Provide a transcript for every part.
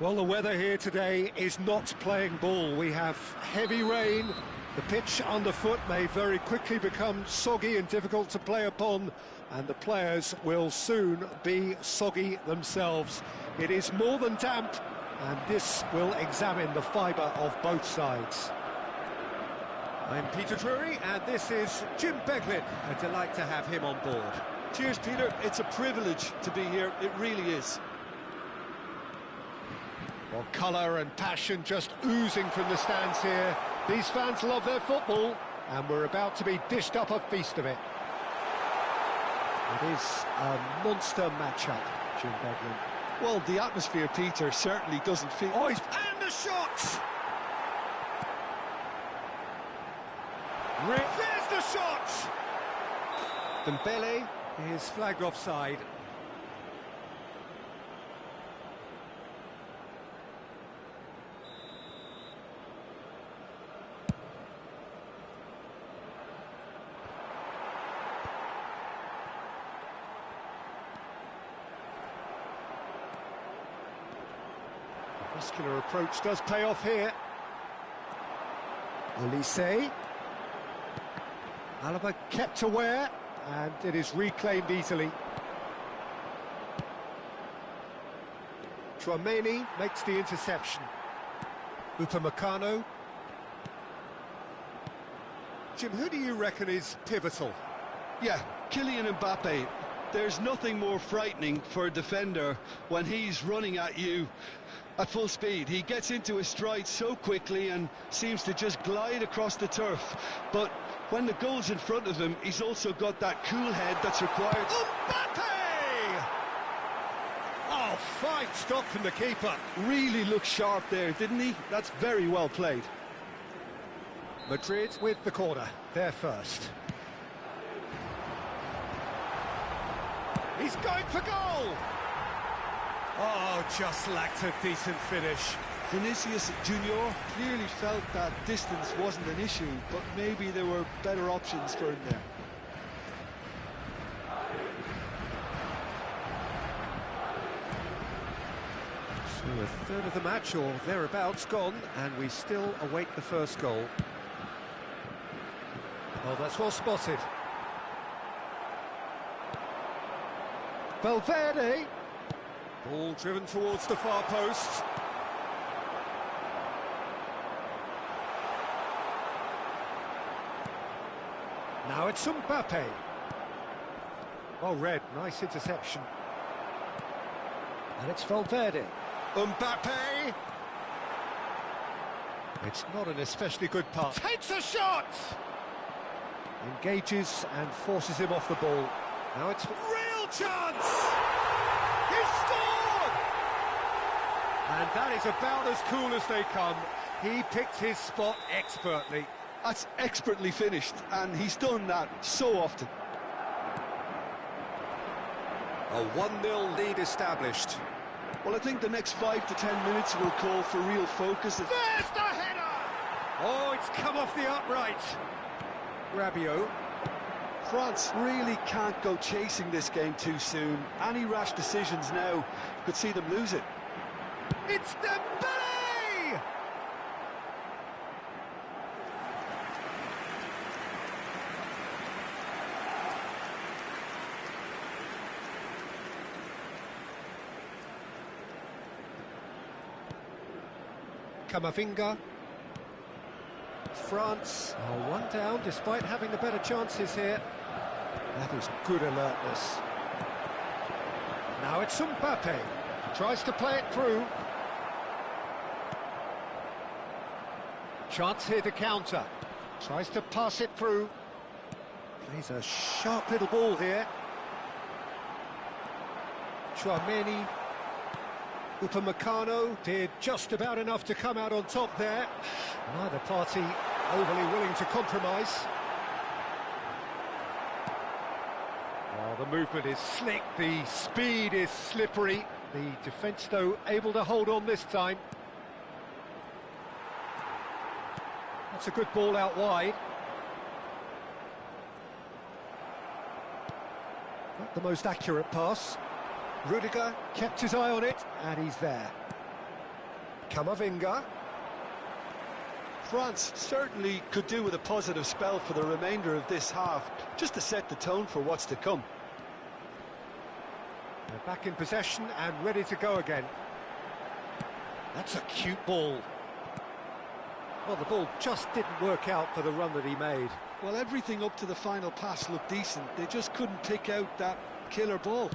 Well, the weather here today is not playing ball. We have heavy rain. The pitch underfoot may very quickly become soggy and difficult to play upon, and the players will soon be soggy themselves. It is more than damp, and this will examine the fibre of both sides. I'm Peter Drury, and this is Jim Beglin. A delight to have him on board. Cheers, Peter. It's a privilege to be here. It really is. Well, colour and passion just oozing from the stands here. These fans love their football, and we're about to be dished up a feast of it. It is a monster matchup, Jim Beglin. Well, the atmosphere, Peter, certainly doesn't feel... Oh, and the shot! There's the shot! Dembele is flagged offside. Muscular approach does pay off here. Olise. Alaba kept aware, and it is reclaimed easily. Tchouameni makes the interception. Upamecano. Jim, who do you reckon is pivotal? Yeah, Kylian Mbappe. There's nothing more frightening for a defender when he's running at you at full speed. He gets into his stride so quickly and seems to just glide across the turf. But when the goal's in front of him, he's also got that cool head that's required. Mbappe! Oh, fine stop from the keeper. Really looked sharp there, didn't he? That's very well played. Madrid with the corner, they're first. He's going for goal! Oh, just lacked a decent finish. Vinicius Junior clearly felt that distance wasn't an issue, but maybe there were better options for him there. So a third of the match, or thereabouts, gone, and we still await the first goal. Well, that's well spotted. Valverde. Ball driven towards the far post. Now it's Mbappe. Well read, nice interception. And it's Valverde. Mbappe! It's not an especially good pass. Takes a shot! Engages and forces him off the ball. Now it's real chance! He scored! And that is about as cool as they come. He picked his spot expertly. That's expertly finished, and he's done that so often. A 1-0 lead established. Well, I think the next 5 to 10 minutes will call for real focus. There's the header! Oh, it's come off the upright. Rabiot. France really can't go chasing this game too soon. Any rash decisions now could see them lose it. It's Dembele! Camavinga. France are one down despite having the better chances here. That is good alertness. Now it's Mbappe. Tries to play it through. Chance here to counter. Tries to pass it through. Plays a sharp little ball here. Tchouameni. Upamecano did just about enough to come out on top there. Neither party overly willing to compromise. Well, the movement is slick, the speed is slippery. The defence, though, able to hold on this time. That's a good ball out wide. Not the most accurate pass. Rudiger kept his eye on it, and he's there. Camavinga. France certainly could do with a positive spell for the remainder of this half, just to set the tone for what's to come. They're back in possession and ready to go again. That's a cute ball. Well, the ball just didn't work out for the run that he made. Well, everything up to the final pass looked decent. They just couldn't pick out that killer ball.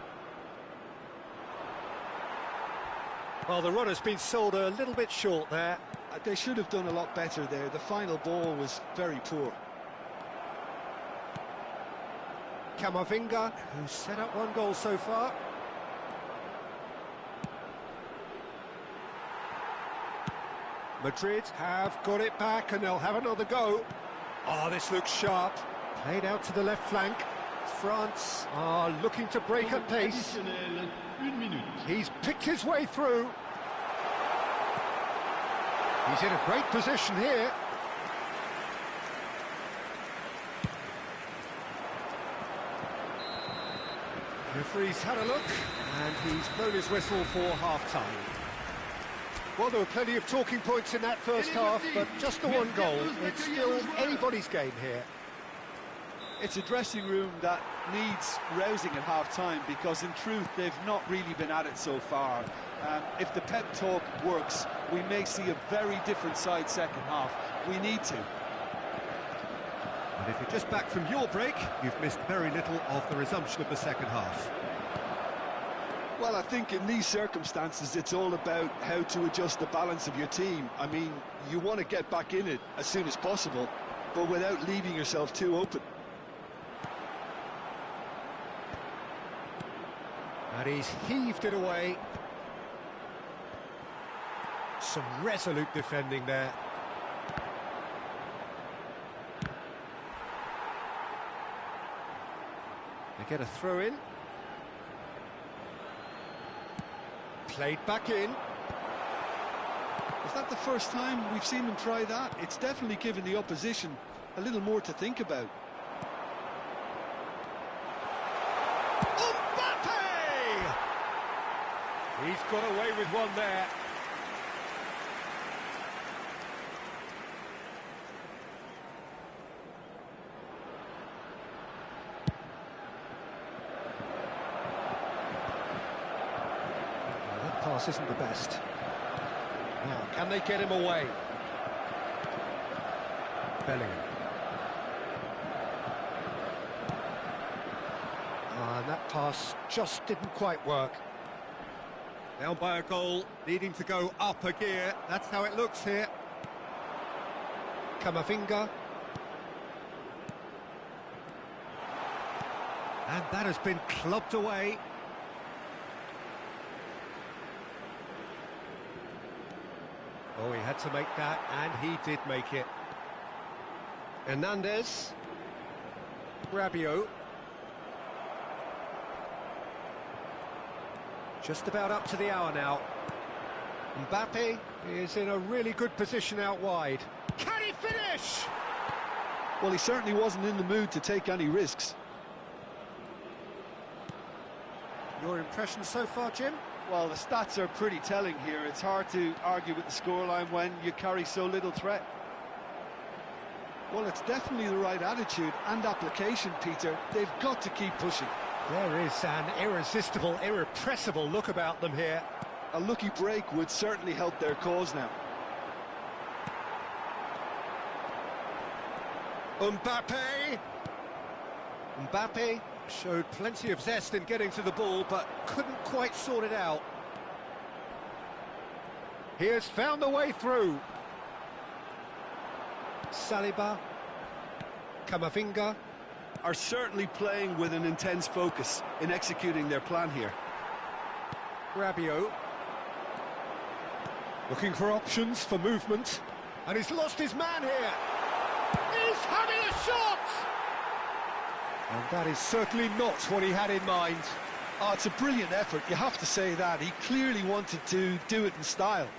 Well, the runner's been sold a little bit short there. They should have done a lot better there. The final ball was very poor. Camavinga, who's set up one goal so far. Madrid have got it back and they'll have another go. Oh, this looks sharp. Played out to the left flank. France are looking to break at pace. He's picked his way through. He's in a great position here. The referee's had a look and he's blown his whistle for half-time. Well, there were plenty of talking points in that first half, but just the one goal. It's still anybody's game here. It's a dressing room that needs rousing at half-time because, in truth, they've not really been at it so far. If the pep talk works, we may see a very different side second half. We need to. And if you're just back from your break, you've missed very little of the resumption of the second half. Well, I think in these circumstances, it's all about how to adjust the balance of your team. I mean, you want to get back in it as soon as possible, but without leaving yourself too open. And he's heaved it away. Some resolute defending there. They get a throw in. Played back in. Is that the first time we've seen them try that? It's definitely given the opposition a little more to think about. He's got away with one there. That pass isn't the best. Now, can they get him away? Bellingham. And that pass just didn't quite work. Down by a goal, needing to go up a gear. That's how it looks here. Camavinga. And that has been clubbed away. Oh, he had to make that, and he did make it. Hernandez. Rabiot. Just about up to the hour now. Mbappe is in a really good position out wide. Can he finish? Well, he certainly wasn't in the mood to take any risks. Your impression so far, Jim? Well, the stats are pretty telling here. It's hard to argue with the scoreline when you carry so little threat. Well, it's definitely the right attitude and application, Peter. They've got to keep pushing. There is an irresistible, irrepressible look about them here. A lucky break would certainly help their cause now. Mbappe showed plenty of zest in getting to the ball, but couldn't quite sort it out. He has found the way through. Saliba. Camavinga. Are certainly playing with an intense focus in executing their plan here. Rabiot. Looking for options for movement. And he's lost his man here. He's having a shot! And that is certainly not what he had in mind. Oh, it's a brilliant effort, you have to say that. He clearly wanted to do it in style.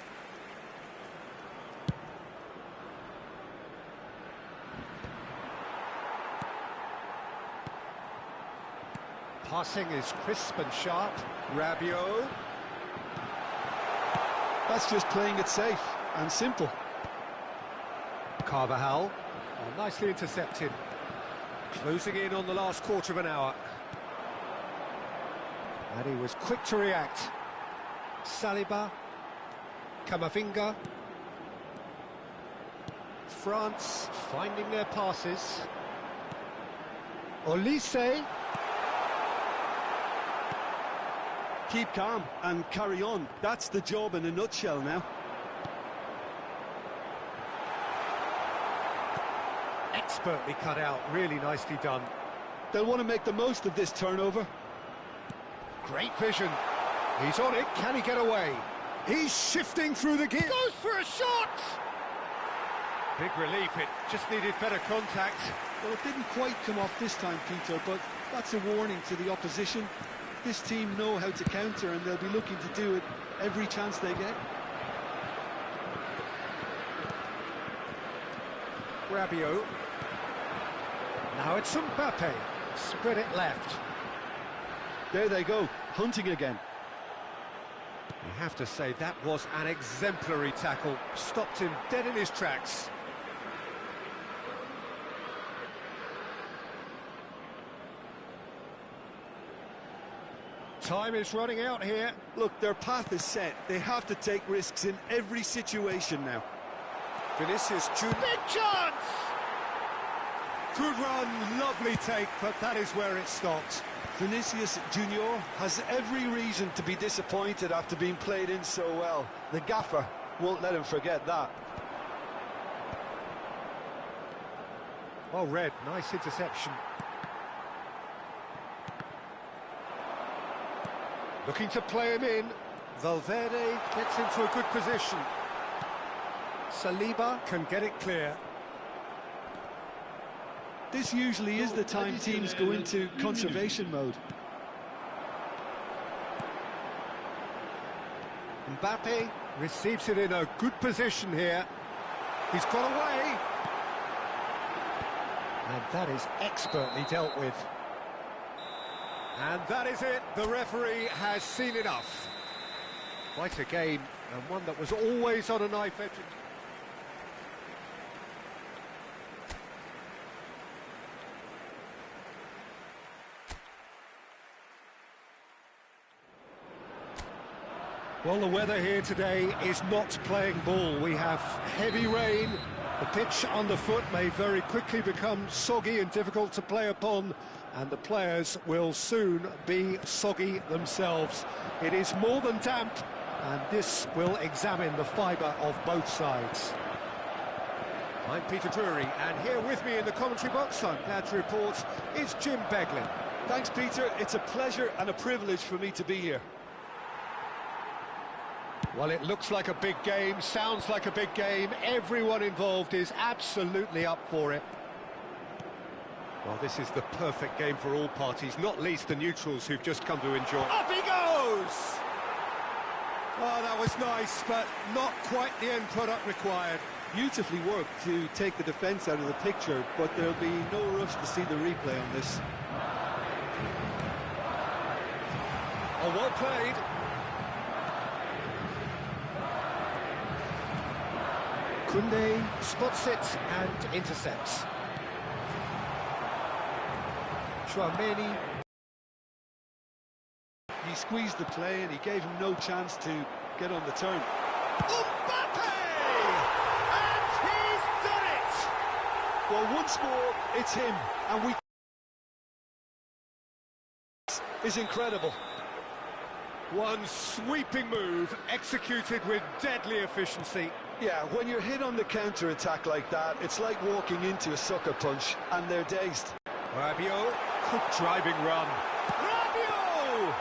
Passing is crisp and sharp. Rabiot. That's just playing it safe and simple. Carvajal, nicely intercepted. Closing in on the last quarter of an hour. And he was quick to react. Saliba, Camavinga. France finding their passes. Olise. Keep calm and carry on. That's the job in a nutshell now. Expertly cut out, really nicely done. They'll want to make the most of this turnover. Great vision. He's on it, can he get away? He's shifting through the gear. Goes for a shot! Big relief, it just needed better contact. Well, it didn't quite come off this time, Peter, but that's a warning to the opposition. This team know how to counter, and they'll be looking to do it every chance they get. Rabiot. Now it's Mbappe. Spread it left. There they go, hunting again. You have to say that was an exemplary tackle. Stopped him dead in his tracks. Time is running out here. Look, their path is set. They have to take risks in every situation now. Vinicius Junior. Big chance! Good run, lovely take, but that is where it stopped. Vinicius Junior has every reason to be disappointed after being played in so well. The gaffer won't let him forget that. Well read, nice interception. Looking to play him in. Valverde gets into a good position. Saliba can get it clear. This usually is the time teams go into conservation mode. Mbappe receives it in a good position here. He's got away. And that is expertly dealt with. And that is it. The referee has seen enough. Quite a game, and one that was always on a knife edge. Well, the weather here today is not playing ball. We have heavy rain. The pitch underfoot may very quickly become soggy and difficult to play upon, and the players will soon be soggy themselves. It is more than damp, and this will examine the fibre of both sides. I'm Peter Drury, and here with me in the commentary box, I'm glad to report, is Jim Beglin. Thanks, Peter. It's a pleasure and a privilege for me to be here. Well, it looks like a big game, sounds like a big game. Everyone involved is absolutely up for it. Well, this is the perfect game for all parties, not least the neutrals who've just come to enjoy. Up he goes! Oh, that was nice, but not quite the end product required. Beautifully worked to take the defence out of the picture, but there'll be no rush to see the replay on this. Oh, well played. Koundé spots it and intercepts. Chouameni. He squeezed the play and he gave him no chance to get on the turn. Mbappe! And he's done it! Well, once more, it's him, and is incredible. One sweeping move, executed with deadly efficiency. Yeah, when you're hit on the counter-attack like that, it's like walking into a sucker punch, and they're dazed. Rabiot, good driving run. Rabiot!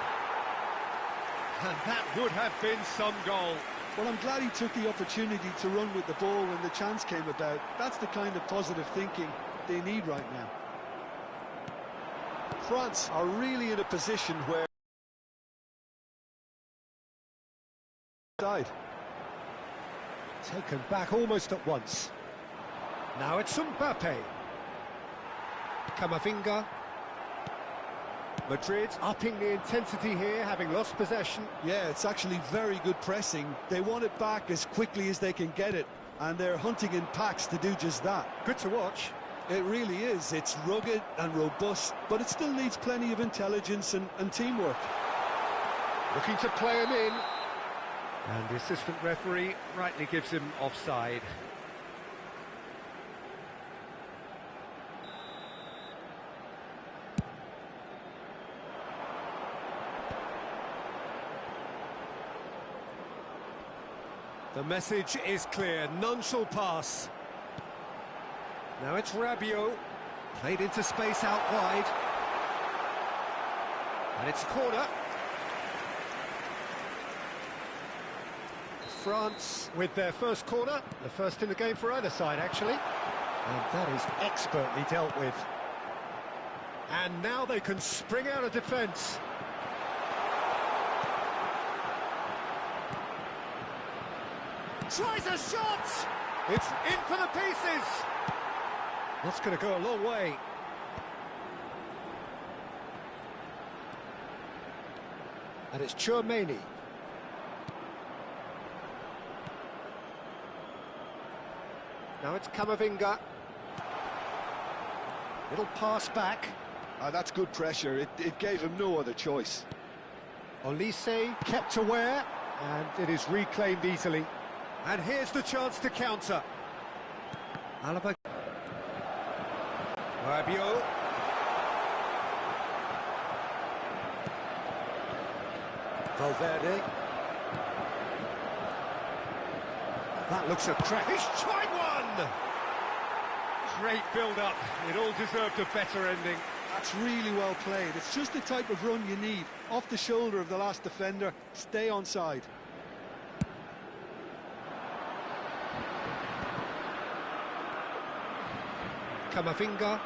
And that would have been some goal. Well, I'm glad he took the opportunity to run with the ball when the chance came about. That's the kind of positive thinking they need right now. France are really in a position where taken back almost at once. Now it's Mbappe. Camavinga. Madrid upping the intensity here, having lost possession. Yeah, it's actually very good pressing. They want it back as quickly as they can get it, and they're hunting in packs to do just that. Good to watch. It really is. It's rugged and robust, but it still needs plenty of intelligence and teamwork. Looking to play him in. And the assistant referee rightly gives him offside. The message is clear, none shall pass. Now it's Rabiot, played into space out wide. And it's a corner. France with their first corner, the first in the game for either side actually. And that is expertly dealt with. And now they can spring out of defence. Tries a shot! It's in for the pieces! That's going to go a long way. And it's Chouameni. Now it's Camavinga. Little pass back. That's good pressure. It gave him no other choice. Olise kept aware, and it is reclaimed easily. And here's the chance to counter. Alaba. Rabiot. Valverde. That looks a crack. He's tried one! Great build-up. It all deserved a better ending. That's really well played. It's just the type of run you need. Off the shoulder of the last defender. Stay onside. Camavinga.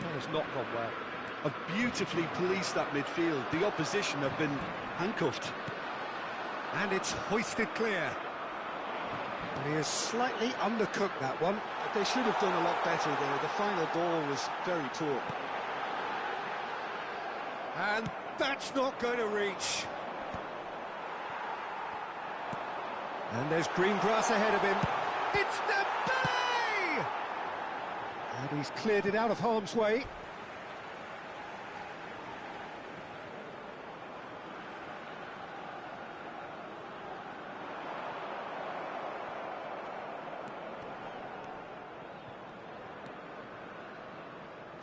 That has not gone well. Have beautifully policed that midfield. The opposition have been handcuffed. And it's hoisted clear. And he has slightly undercooked that one. They should have done a lot better there. The final ball was very poor. And that's not going to reach. And there's green grass ahead of him. It's Dembele! And he's cleared it out of harm's way.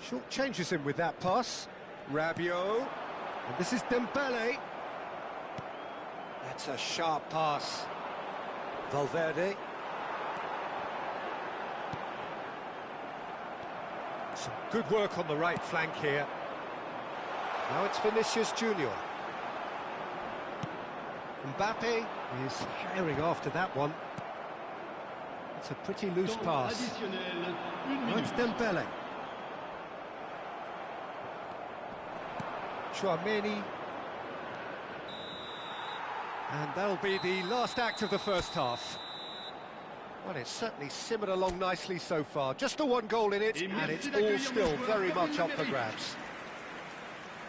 Short changes him with that pass. Rabiot. And this is Dembele. That's a sharp pass. Valverde. Some good work on the right flank here. Now it's Vinicius Junior. Mbappe is herring after that one. It's a pretty loose pass. Now it's Dembele. Chouameni. And that'll be the last act of the first half. Well, it's certainly simmered along nicely so far. Just the one goal in it, and it's all still very much up for grabs.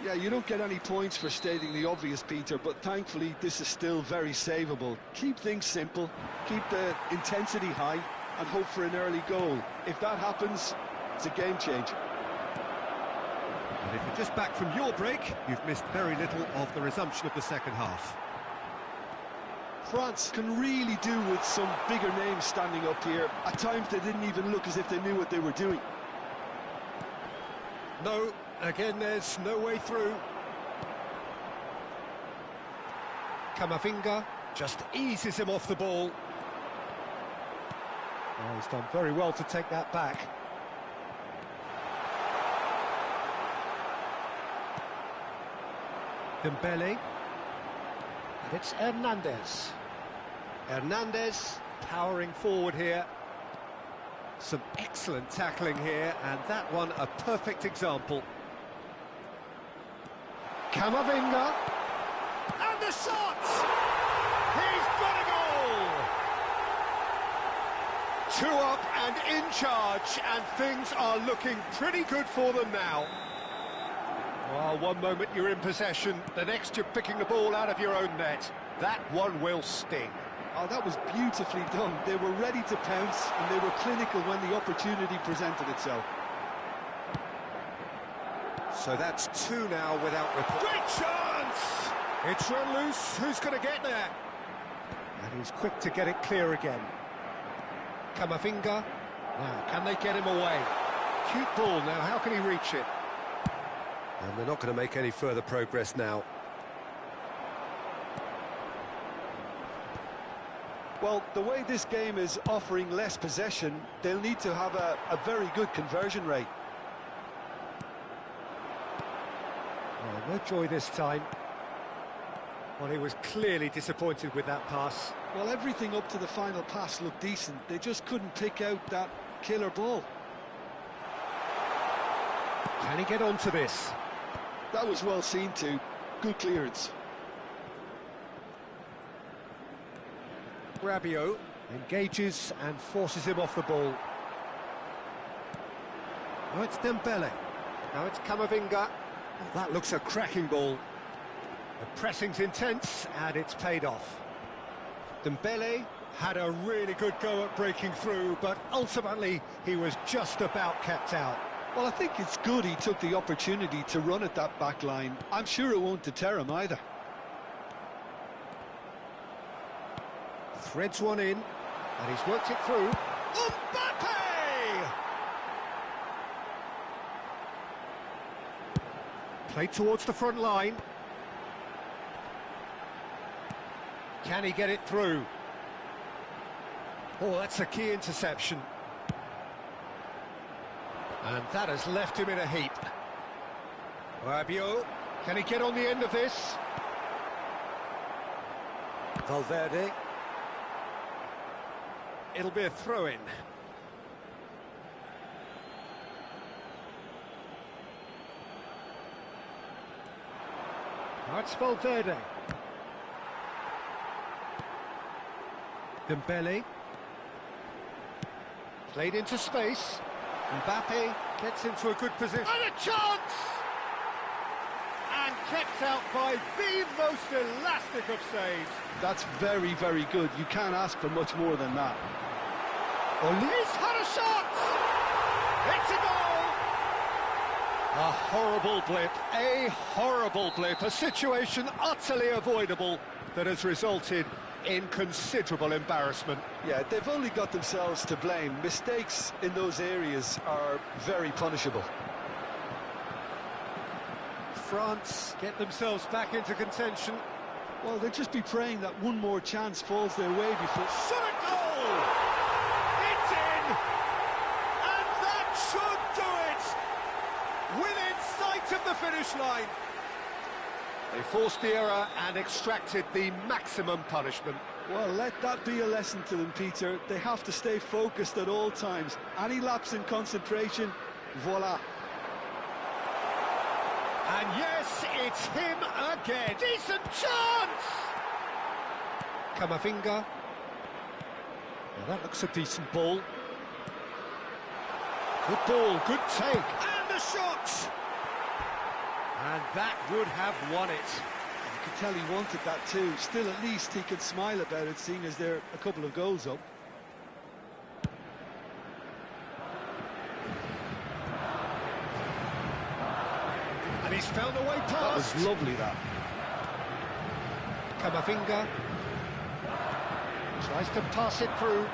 Yeah, you don't get any points for stating the obvious, Peter, but thankfully this is still very savable. Keep things simple, keep the intensity high, and hope for an early goal. If that happens, it's a game changer. And if you're just back from your break, you've missed very little of the resumption of the second half. France can really do with some bigger names standing up here. At times they didn't even look as if they knew what they were doing. No, again there's no way through. Camavinga just eases him off the ball. Oh, he's done very well to take that back. Dembele. And it's Hernandez. Hernandez powering forward here. Some excellent tackling here, and that one a perfect example. Camavinga. And the shot! He's got a goal! 2 up and in charge, and things are looking pretty good for them now. Well, one moment you're in possession, the next you're picking the ball out of your own net. That one will sting. Oh, that was beautifully done. They were ready to pounce, and they were clinical when the opportunity presented itself. So that's 2 now without report. Great chance! It's run loose. Who's going to get there? And he's quick to get it clear again. Camavinga. Now, can they get him away? Cute ball now. How can he reach it? And they're not going to make any further progress now. Well, the way this game is offering less possession, they'll need to have a very good conversion rate. Oh, no joy this time. Well, he was clearly disappointed with that pass. Well, everything up to the final pass looked decent. They just couldn't pick out that killer ball. Can he get onto this? That was well seen too. Good clearance. Rabiot engages and forces him off the ball. Now it's Dembele. Now it's Camavinga. Oh, that looks a cracking ball. The pressing's intense and it's paid off. Dembele had a really good go at breaking through, but ultimately he was just about kept out. Well, I think it's good he took the opportunity to run at that back line. I'm sure it won't deter him either. Threads one in, and he's worked it through. Mbappe! Played towards the front line. Can he get it through? Oh, that's a key interception. And that has left him in a heap. Rabiot, can he get on the end of this? Valverde. It'll be a throw-in. Now it's Valverde. Dembele. Played into space. Mbappe gets into a good position. And a chance! And kept out by the most elastic of saves. That's very, very good. You can't ask for much more than that. He's had a shot! It's a goal! A horrible blip, a situation utterly avoidable that has resulted in considerable embarrassment. Yeah, they've only got themselves to blame. Mistakes in those areas are very punishable. France get themselves back into contention. Well, they'll just be praying that one more chance falls their way before... Should a goal! It's in! And that should do it! Within sight of the finish line. They forced the error and extracted the maximum punishment. Well, let that be a lesson to them, Peter. They have to stay focused at all times. Any lapse in concentration, voila. And yes, it's him again. Decent chance! Camavinga. Well, that looks a decent ball. Good ball, good take. And the shot! And that would have won it. You could tell he wanted that too. Still, at least he could smile about it, seeing as they're a couple of goals up. And he's found a way past. That was lovely, that. Camavinga tries to pass it through.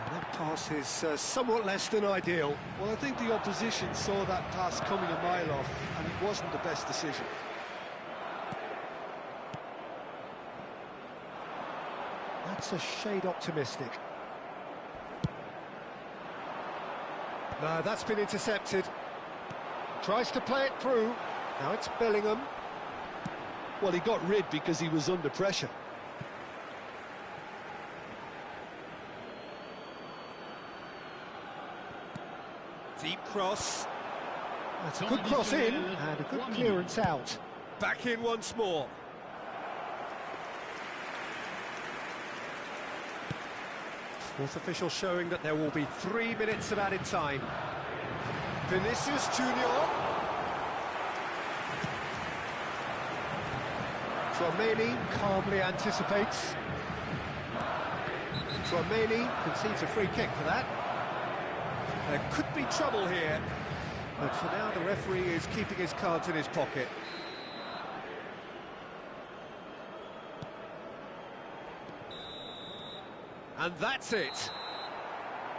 And that pass is somewhat less than ideal. Well, I think the opposition saw that pass coming a mile off, and it wasn't the best decision. That's a shade optimistic. No, that's been intercepted. Tries to play it through. Now it's Bellingham. Well, he got rid because he was under pressure. Deep cross. That's a good cross in and a good clearance out. Back in once more. Fourth official showing that there will be 3 minutes of added time. Vinicius Junior. Tchouaméni calmly anticipates. Tchouaméni concedes a free kick for that. There could be trouble here, but for now the referee is keeping his cards in his pocket. And that's it.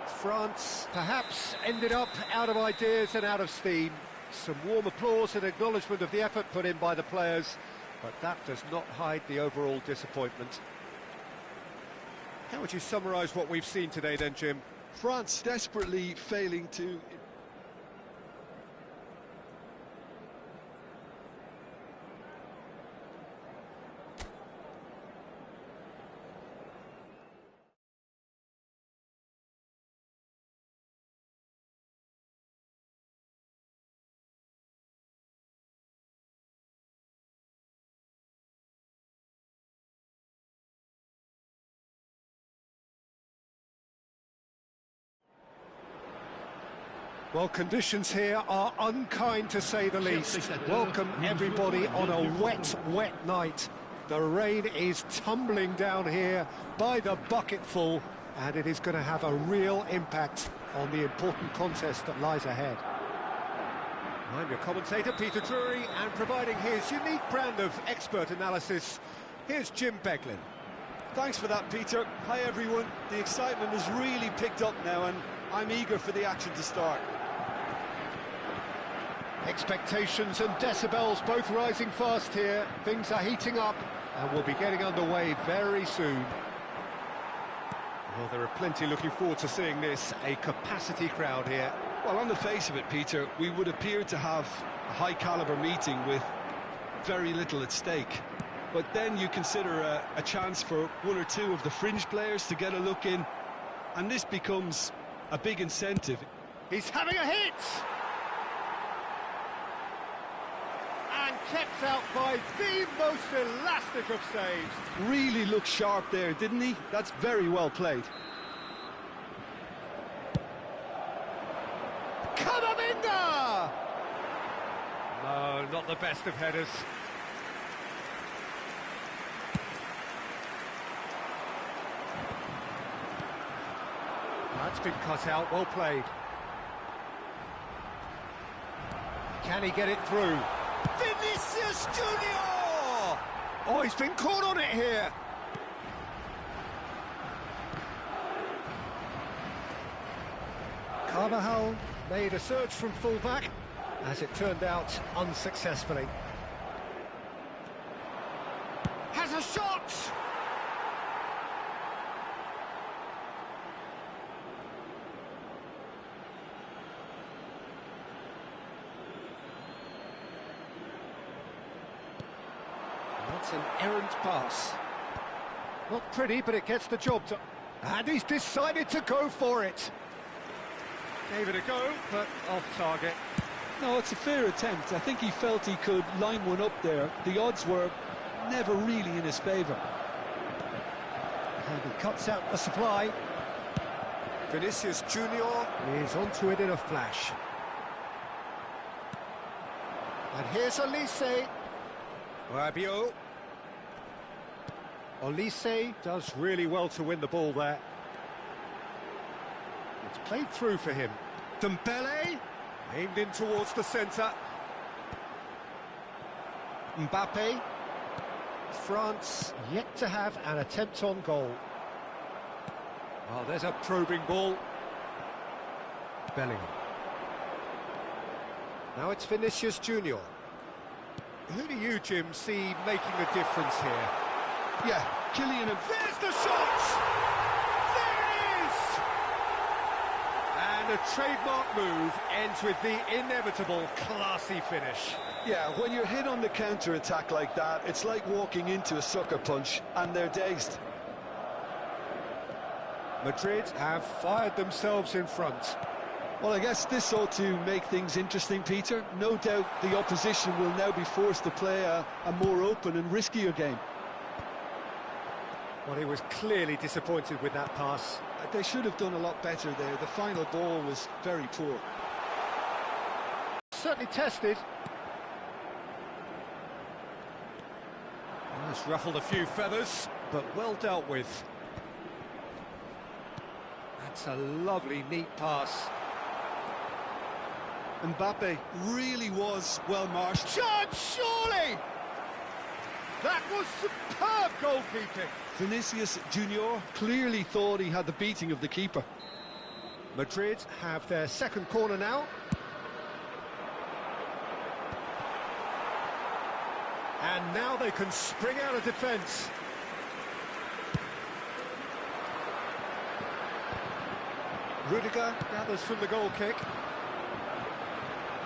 France perhaps ended up out of ideas and out of steam. Some warm applause and acknowledgement of the effort put in by the players, but that does not hide the overall disappointment. How would you summarise what we've seen today then, Jim? France desperately failing to... Well, conditions here are unkind to say the least. Welcome everybody on a wet, wet night. The rain is tumbling down here by the bucketful, and it is going to have a real impact on the important contest that lies ahead. I'm your commentator, Peter Drury, and providing his unique brand of expert analysis, here's Jim Beglin. Thanks for that, Peter. Hi, everyone. The excitement has really picked up now, and I'm eager for the action to start. Expectations and decibels both rising fast here. Things are heating up and we'll be getting underway very soon. Well, there are plenty looking forward to seeing this. A capacity crowd here. Well, on the face of it, Peter, we would appear to have a high-caliber meeting with very little at stake. But then you consider a chance for one or two of the fringe players to get a look in, and this becomes a big incentive. He's having a hit! And kept out by the most elastic of saves. Really looked sharp there, didn't he? That's very well played. Camavinga! No, not the best of headers. That's been cut out, well played. Can he get it through? Vinicius Junior! Oh, he's been caught on it here. Carvajal made a surge from full-back, as it turned out, unsuccessfully. Has a shot! That's an errant pass. Not pretty, but it gets the job done. And he's decided to go for it. Gave it a go, but off target. No, it's a fair attempt. I think he felt he could line one up there. The odds were never really in his favour. And he cuts out the supply. Vinicius Junior is onto it in a flash. And here's Olise. Rabiot. Olise does really well to win the ball there. It's played through for him. Dembele, aimed in towards the centre. Mbappe. France yet to have an attempt on goal. Oh, there's a probing ball. Bellingham. Now it's Vinicius Junior. Who do you, Jim, see making a difference here? Yeah, Kylian. There's the shot! There it is! And a trademark move ends with the inevitable classy finish. Yeah, when you're hit on the counter-attack like that, it's like walking into a sucker punch, and they're dazed. Madrid have fired themselves in front. Well, I guess this ought to make things interesting, Peter. No doubt the opposition will now be forced to play a more open and riskier game. Well, he was clearly disappointed with that pass. They should have done a lot better there. The final ball was very poor. Certainly tested. Well, it's ruffled a few feathers, but well dealt with. That's a lovely, neat pass. Mbappe really was well marshaled. Chance, surely! That was superb goalkeeping. Vinicius Junior clearly thought he had the beating of the keeper. Madrid have their second corner now. And now they can spring out of defence. Rudiger gathers from the goal kick.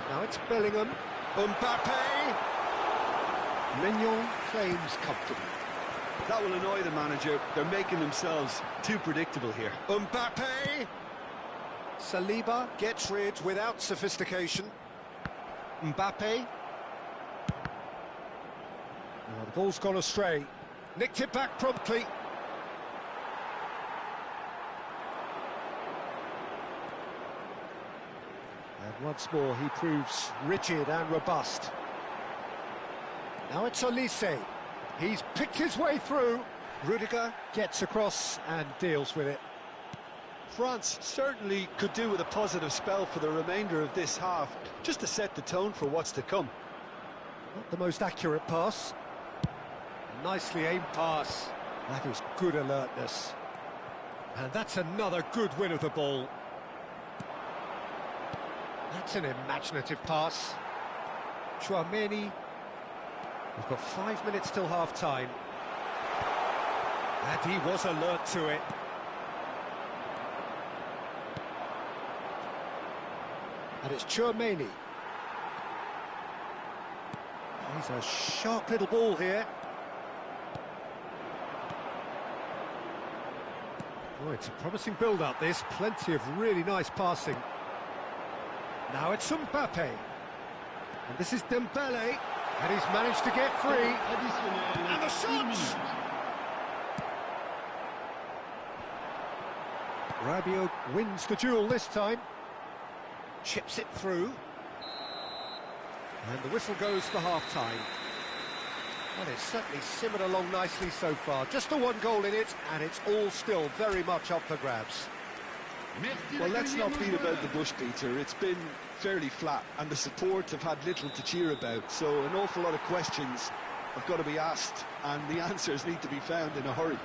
Now it's Bellingham. Mbappe! Mignon claims comfortably. That will annoy the manager. They're making themselves too predictable here. Mbappe! Saliba gets rid without sophistication. Mbappe. Now the ball's gone astray. Nicked it back promptly. And once more he proves rigid and robust. Now it's Olise. He's picked his way through. Rudiger gets across and deals with it. France certainly could do with a positive spell for the remainder of this half, just to set the tone for what's to come. Not the most accurate pass. Nicely aimed pass. That is good alertness. And that's another good win of the ball. That's an imaginative pass. Chouameni. We've got 5 minutes till half-time. And he was alert to it. And it's Chouameni. He's a sharp little ball here. Oh, it's a promising build-up, this. Plenty of really nice passing. Now it's Mbappe. And this is Dembele. And he's managed to get free. And the shot! Rabiot wins the duel this time. Chips it through. And the whistle goes for half-time. Well, it's certainly simmered along nicely so far. Just the one goal in it, and it's all still very much up for grabs. Well, let's not beat about the bush, Peter. It's been fairly flat, and the support have had little to cheer about. So an awful lot of questions have got to be asked, and the answers need to be found in a hurry.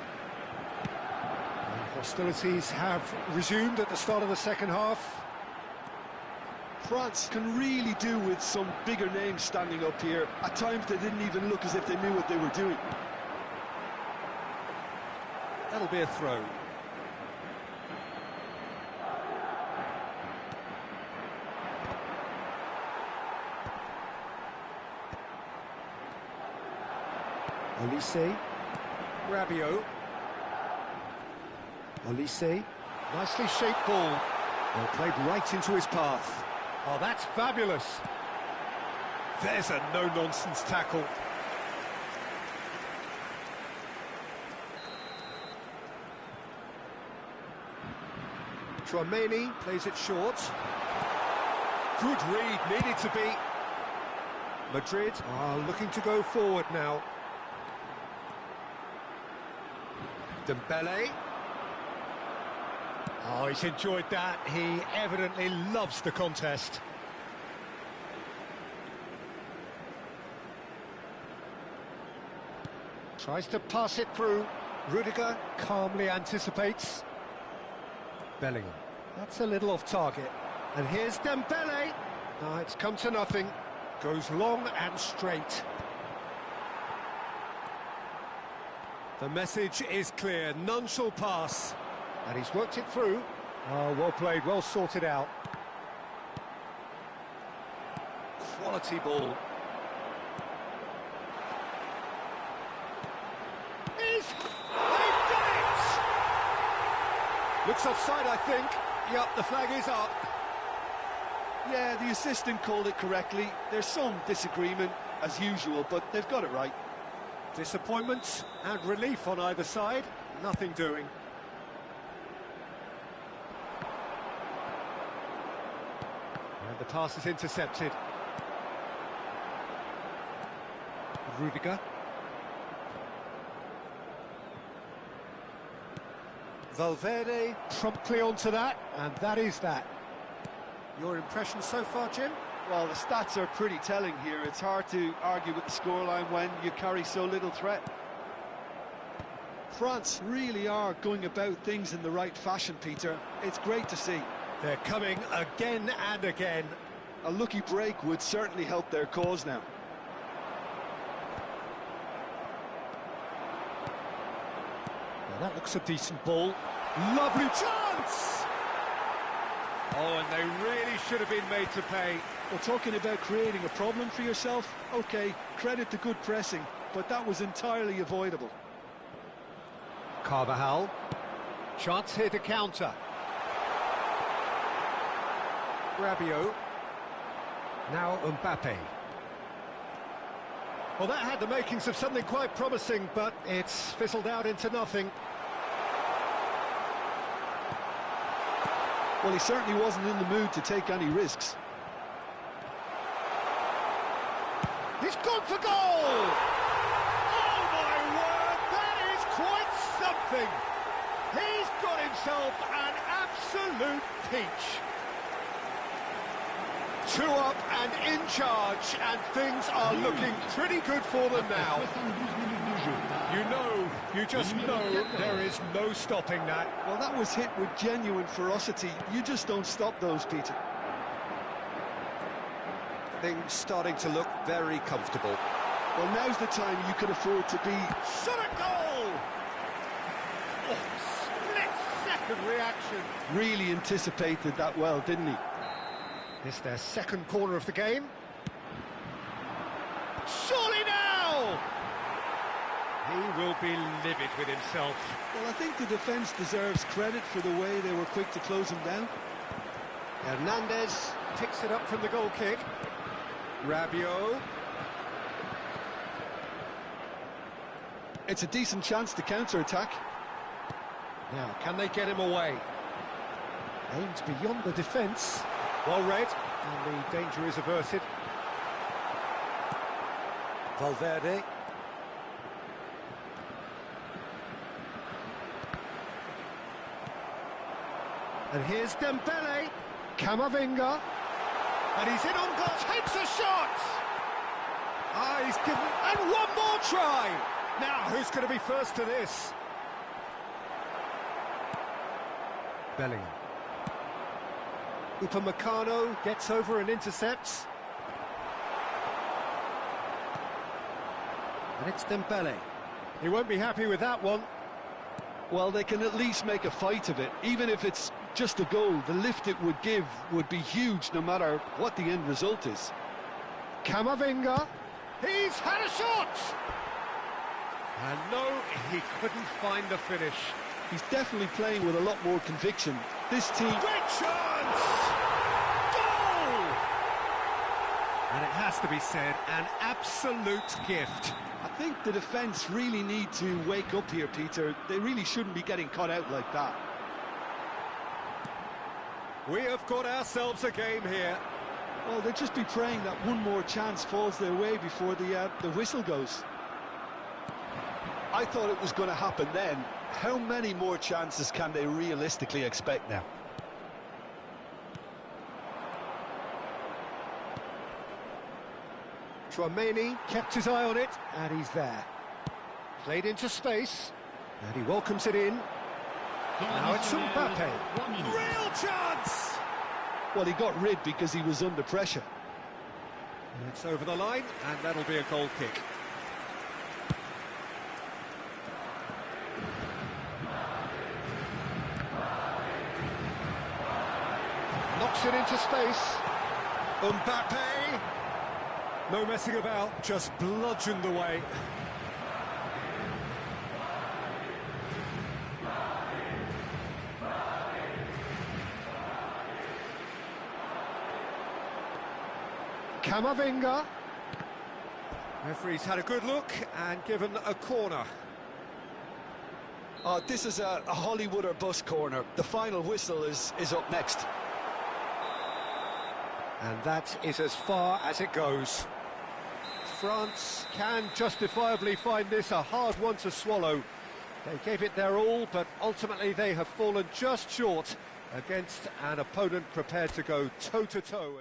And hostilities have resumed at the start of the second half. France can really do with some bigger names standing up here. At times they didn't even look as if they knew what they were doing. That'll be a throw. Olise. Rabiot. Olise. Nicely shaped ball. Well, played right into his path. Oh, that's fabulous. There's a no-nonsense tackle. Chouameni plays it short. Good read, needed to be. Madrid are looking to go forward now. Dembele. Oh, he's enjoyed that. He evidently loves the contest. Tries to pass it through. Rudiger calmly anticipates. Bellingham. That's a little off target. And here's Dembele. Oh, it's come to nothing. Goes long and straight. The message is clear. None shall pass. And he's worked it through. Oh, well played, well sorted out. Quality ball. They've done it! Looks offside, I think. Yep, the flag is up. Yeah, the assistant called it correctly. There's some disagreement, as usual, but they've got it right. Disappointment and relief on either side, nothing doing. And the pass is intercepted. Rudiger. Valverde promptly onto that, and that is that. Your impression so far, Jim? Well, the stats are pretty telling here. It's hard to argue with the scoreline when you carry so little threat. France really are going about things in the right fashion, Peter. It's great to see. They're coming again and again. A lucky break would certainly help their cause now. Well, that looks a decent ball. Lovely chance! Oh, and they really should have been made to pay. Well, talking about creating a problem for yourself, OK, credit to good pressing, but that was entirely avoidable. Carvajal. Chance here to counter. Rabiot. Now Mbappe. Well, that had the makings of something quite promising, but it's fizzled out into nothing. Well, he certainly wasn't in the mood to take any risks. He's gone for goal! Oh, my word, that is quite something! He's got himself an absolute peach. 2 up and in charge, and things are looking pretty good for them now. You just know there is no stopping that. Well, that was hit with genuine ferocity. You just don't stop those, Peter. Things starting to look very comfortable. Well, now's the time you can afford to be... Shot a goal! Oh, split-second reaction. Really anticipated that well, didn't he? It's their second corner of the game. Surely now! He will be livid with himself. Well, I think the defence deserves credit for the way they were quick to close him down. Hernandez picks it up from the goal kick. Rabiot. It's a decent chance to counter-attack. Now, can they get him away? Aims beyond the defence. Well read, and the danger is averted. Valverde. And here's Dembele. Camavinga. And he's in on goal. Takes a shot! Ah, he's given... And one more try! Now, who's going to be first to this? Bellingham. Upamecano gets over and intercepts. And it's Dembele. He won't be happy with that one. Well, they can at least make a fight of it. Even if it's just a goal, the lift it would give would be huge no matter what the end result is. Camavinga. He's had a shot! And no, he couldn't find the finish. He's definitely playing with a lot more conviction. This team... Great chance! Goal! And it has to be said, an absolute gift. I think the defence really need to wake up here, Peter. They really shouldn't be getting caught out like that. We have got ourselves a game here. Well, they'll just be praying that one more chance falls their way before the whistle goes. I thought it was going to happen then. How many more chances can they realistically expect now? Tchouaméni kept his eye on it, and he's there. Played into space, and he welcomes it in. Now it's Mbappe. Real chance! Well, he got rid because he was under pressure. It's over the line, and that'll be a goal kick. Knocks it into space. Mbappe. No messing about, just bludgeoned away. Camavinga. Referee's had a good look and given a corner. This is a Hollywood or bust corner. The final whistle is up next. And that is as far as it goes. France can justifiably find this a hard one to swallow. They gave it their all, but ultimately they have fallen just short against an opponent prepared to go toe-to-toe.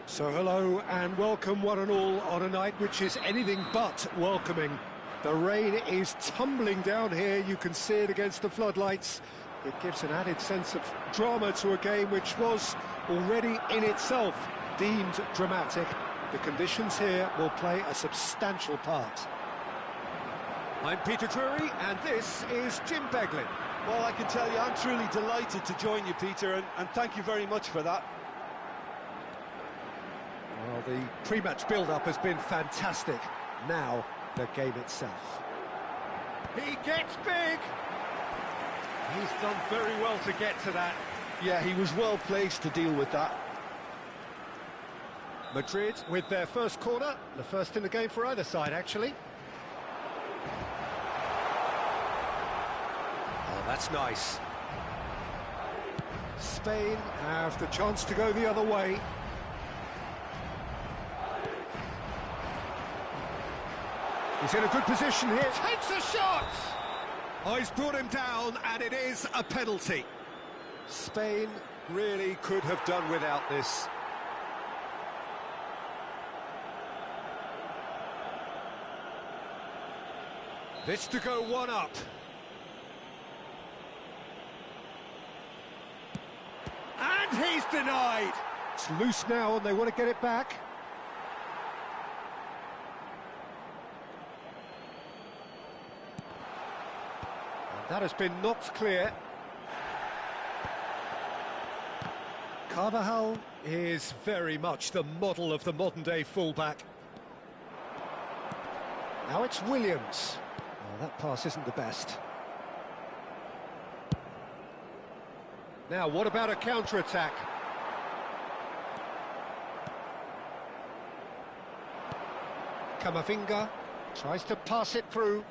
So hello and welcome one and all on a night which is anything but welcoming. The rain is tumbling down here, you can see it against the floodlights. It gives an added sense of drama to a game which was already in itself deemed dramatic. The conditions here will play a substantial part. I'm Peter Drury and this is Jim Beglin. Well, I can tell you I'm truly delighted to join you, Peter, and thank you very much for that. Well, the pre-match build-up has been fantastic. Now, the game itself. He gets big! He's done very well to get to that. Yeah, he was well placed to deal with that. Madrid with their first corner, the first in the game for either side, actually. Oh, that's nice. Spain have the chance to go the other way. He's in a good position here. Takes a shot! Oh, he's brought him down, and it is a penalty. Spain really could have done without this. This to go one up. And he's denied. It's loose now, and they want to get it back. That has been knocked clear. Carvajal is very much the model of the modern-day fullback. Now it's Williams. Oh, that pass isn't the best. Now, what about a counter-attack? Camavinga tries to pass it through.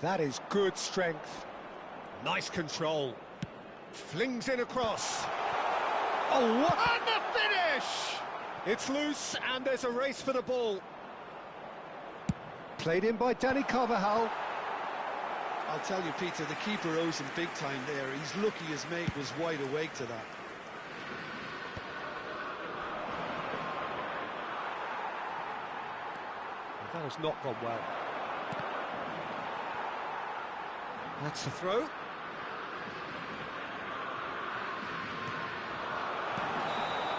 That is good strength. Nice control. Flings in across. Oh, what? And the finish! It's loose, and there's a race for the ball. Played in by Dani Carvajal. I'll tell you, Peter, the keeper owes him big time there. He's lucky his mate was wide awake to that. That has not gone well. That's the throw.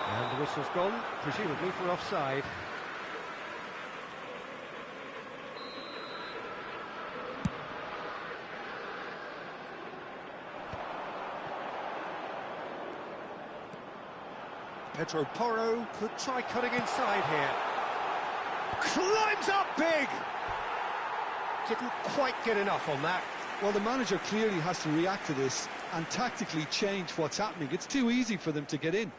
And the whistle's gone, presumably for offside. Pedro Porro could try cutting inside here. Climbs up big! Didn't quite get enough on that. Well, the manager clearly has to react to this and tactically change what's happening. It's too easy for them to get in.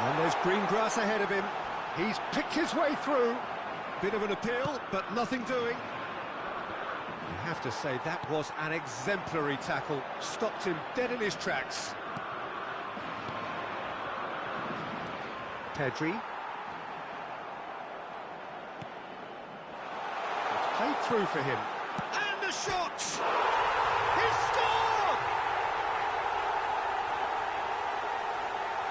And there's green grass ahead of him. He's picked his way through. Bit of an appeal, but nothing doing. You have to say that was an exemplary tackle. Stopped him dead in his tracks. Pedri. It's played through for him. And the shot! He scored!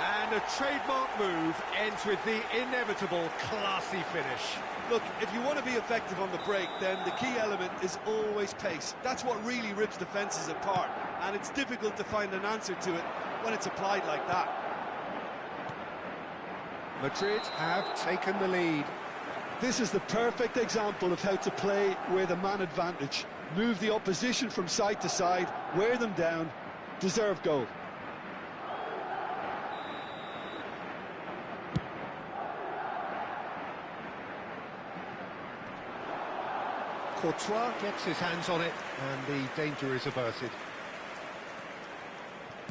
And a trademark move ends with the inevitable classy finish. Look, if you want to be effective on the break, then the key element is always pace. That's what really rips defences apart, and it's difficult to find an answer to it when it's applied like that. Madrid have taken the lead. This is the perfect example of how to play with a man advantage. Move the opposition from side to side, wear them down, deserve goal. Courtois gets his hands on it, and the danger is averted.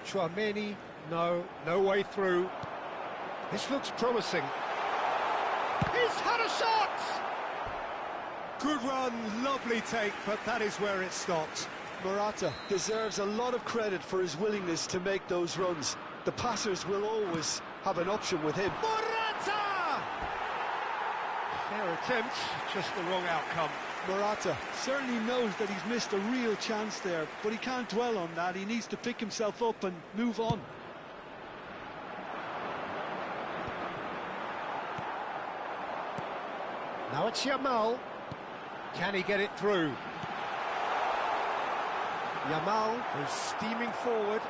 Chouameni, no way through. This looks promising. He's had a shot! Good run, lovely take, but that is where it stopped. Morata deserves a lot of credit for his willingness to make those runs. The passers will always have an option with him. Morata! Fair attempt, just the wrong outcome. Morata certainly knows that he's missed a real chance there, but he can't dwell on that. He needs to pick himself up and move on. Now it's Yamal. Can he get it through? Yamal is steaming forward.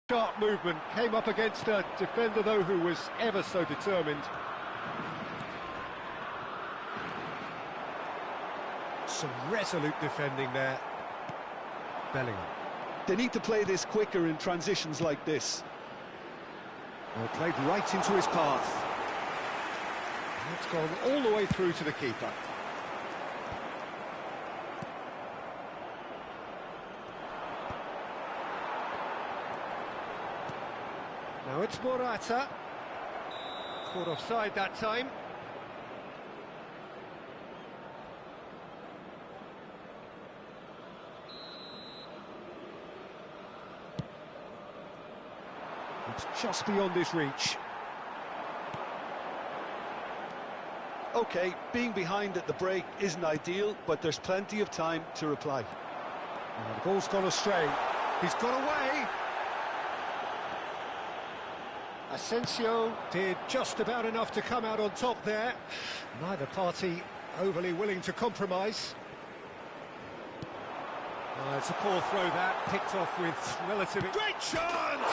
Sharp movement, came up against a defender though who was ever so determined. Some resolute defending there. Bellingham. They need to play this quicker in transitions like this. Well, played right into his path. It's gone all the way through to the keeper. Now it's Morata. Caught offside that time. It's just beyond his reach. OK, being behind at the break isn't ideal, but there's plenty of time to reply. And the ball's gone astray. He's got away. Asensio did just about enough to come out on top there. Neither party overly willing to compromise. It's a poor throw that, picked off with relative... Great chance!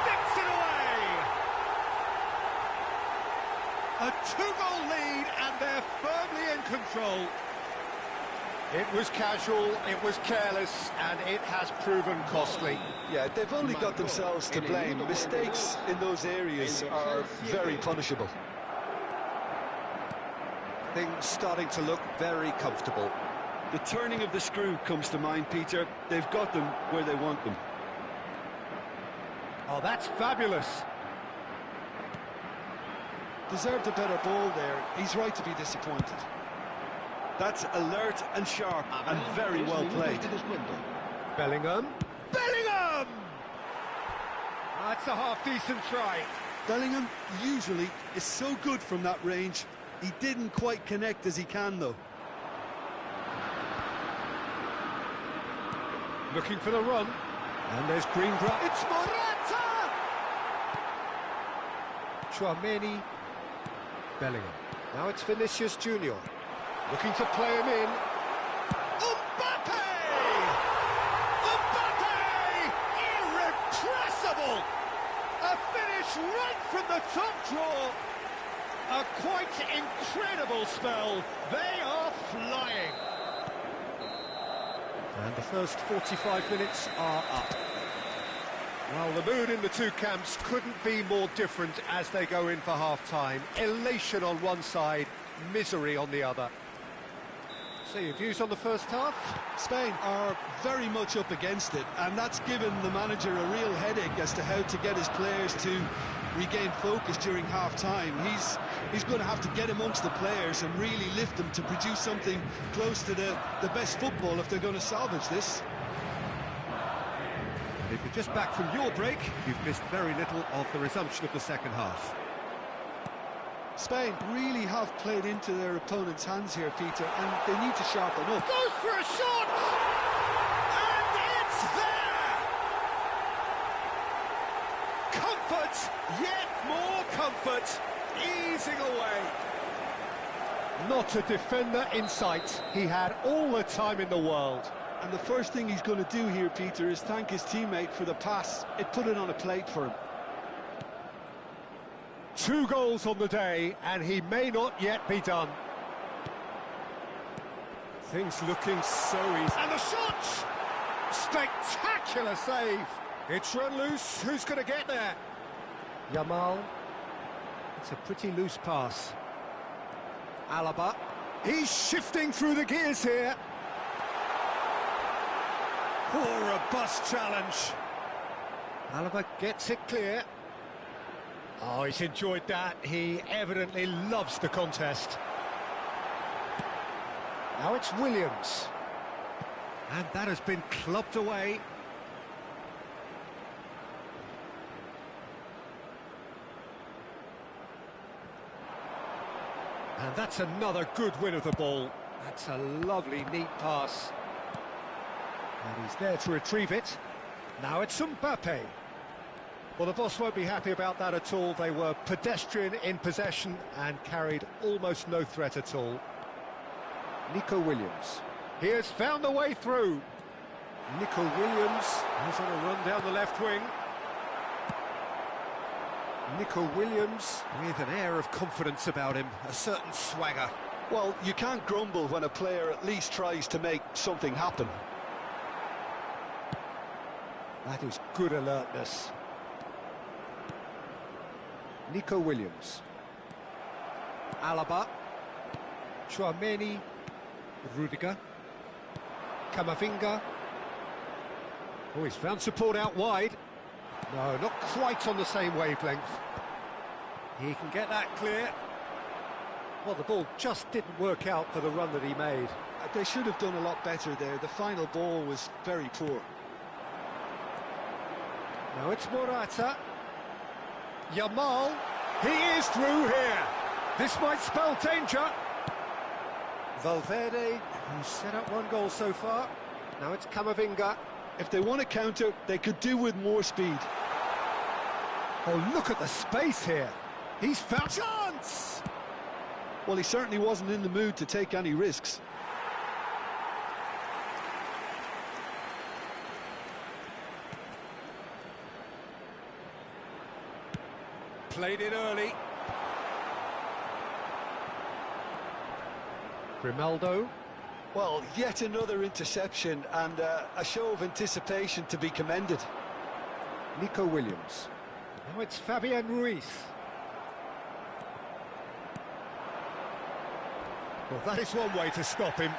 Sticks it away! A two-goal lead, and they're firmly in control. It was casual, it was careless, and it has proven costly. Yeah, they've only got themselves to blame. Mistakes in those areas are very punishable. Things starting to look very comfortable. The turning of the screw comes to mind, Peter. They've got them where they want them. Oh, that's fabulous. Deserved a better ball there. He's right to be disappointed. That's alert and sharp and very well played. Bellingham. Bellingham! That's a half-decent try. Bellingham usually is so good from that range. He didn't quite connect as he can, though. Looking for the run. And there's green grass. It's Morata! Chouameni. Bellingham. Now it's Vinicius Junior. Looking to play him in. Mbappe! Mbappe! Irrepressible! A finish right from the top draw. A quite incredible spell. They are flying. And the first 45 minutes are up. Well, the mood in the two camps couldn't be more different as they go in for half-time. Elation on one side, misery on the other. So your views on the first half? Spain are very much up against it, and that's given the manager a real headache as to how to get his players to regain focus during half-time. He's going to have to get amongst the players and really lift them to produce something close to the best football if they're going to salvage this. If you're just back from your break, you've missed very little of the resumption of the second half. Spain really have played into their opponent's hands here, Peter, and they need to sharpen up. Goes for a shot! And it's there! Comfort, yet more comfort, easing away. Not a defender in sight. He had all the time in the world. And the first thing he's going to do here, Peter, is thank his teammate for the pass. It put it on a plate for him. 2 goals on the day, and he may not yet be done. Things looking so easy. And the shot! Spectacular save. It's run loose. Who's going to get there? Yamal. It's a pretty loose pass. Alaba. He's shifting through the gears here. Poor robust challenge. Alaba gets it clear. Oh, he's enjoyed that. He evidently loves the contest. Now it's Williams. And that has been clubbed away. And that's another good win of the ball. That's a lovely, neat pass. And he's there to retrieve it. Now it's Mbappe. Well, the boss won't be happy about that at all. They were pedestrian in possession and carried almost no threat at all. Nico Williams. He has found the way through. Nico Williams is on a run down the left wing. Nico Williams with an air of confidence about him, a certain swagger. Well, you can't grumble when a player at least tries to make something happen. That is good alertness. Nico Williams. Alaba. Tchouameni. Rudiger. Camavinga. Oh, he's found support out wide. No, not quite on the same wavelength. He can get that clear. Well, the ball just didn't work out for the run that he made. They should have done a lot better there. The final ball was very poor. Now it's Morata. Yamal. He is through here. This might spell danger. Valverde, who's set up 1 goal so far. Now it's Camavinga. If they want to counter, they could do with more speed. Oh, look at the space here. He's found chance. Well, he certainly wasn't in the mood to take any risks. Played it early. Grimaldo. Well, yet another interception and a show of anticipation to be commended. Nico Williams. Now it's Fabian Ruiz. Well, that is one way to stop him.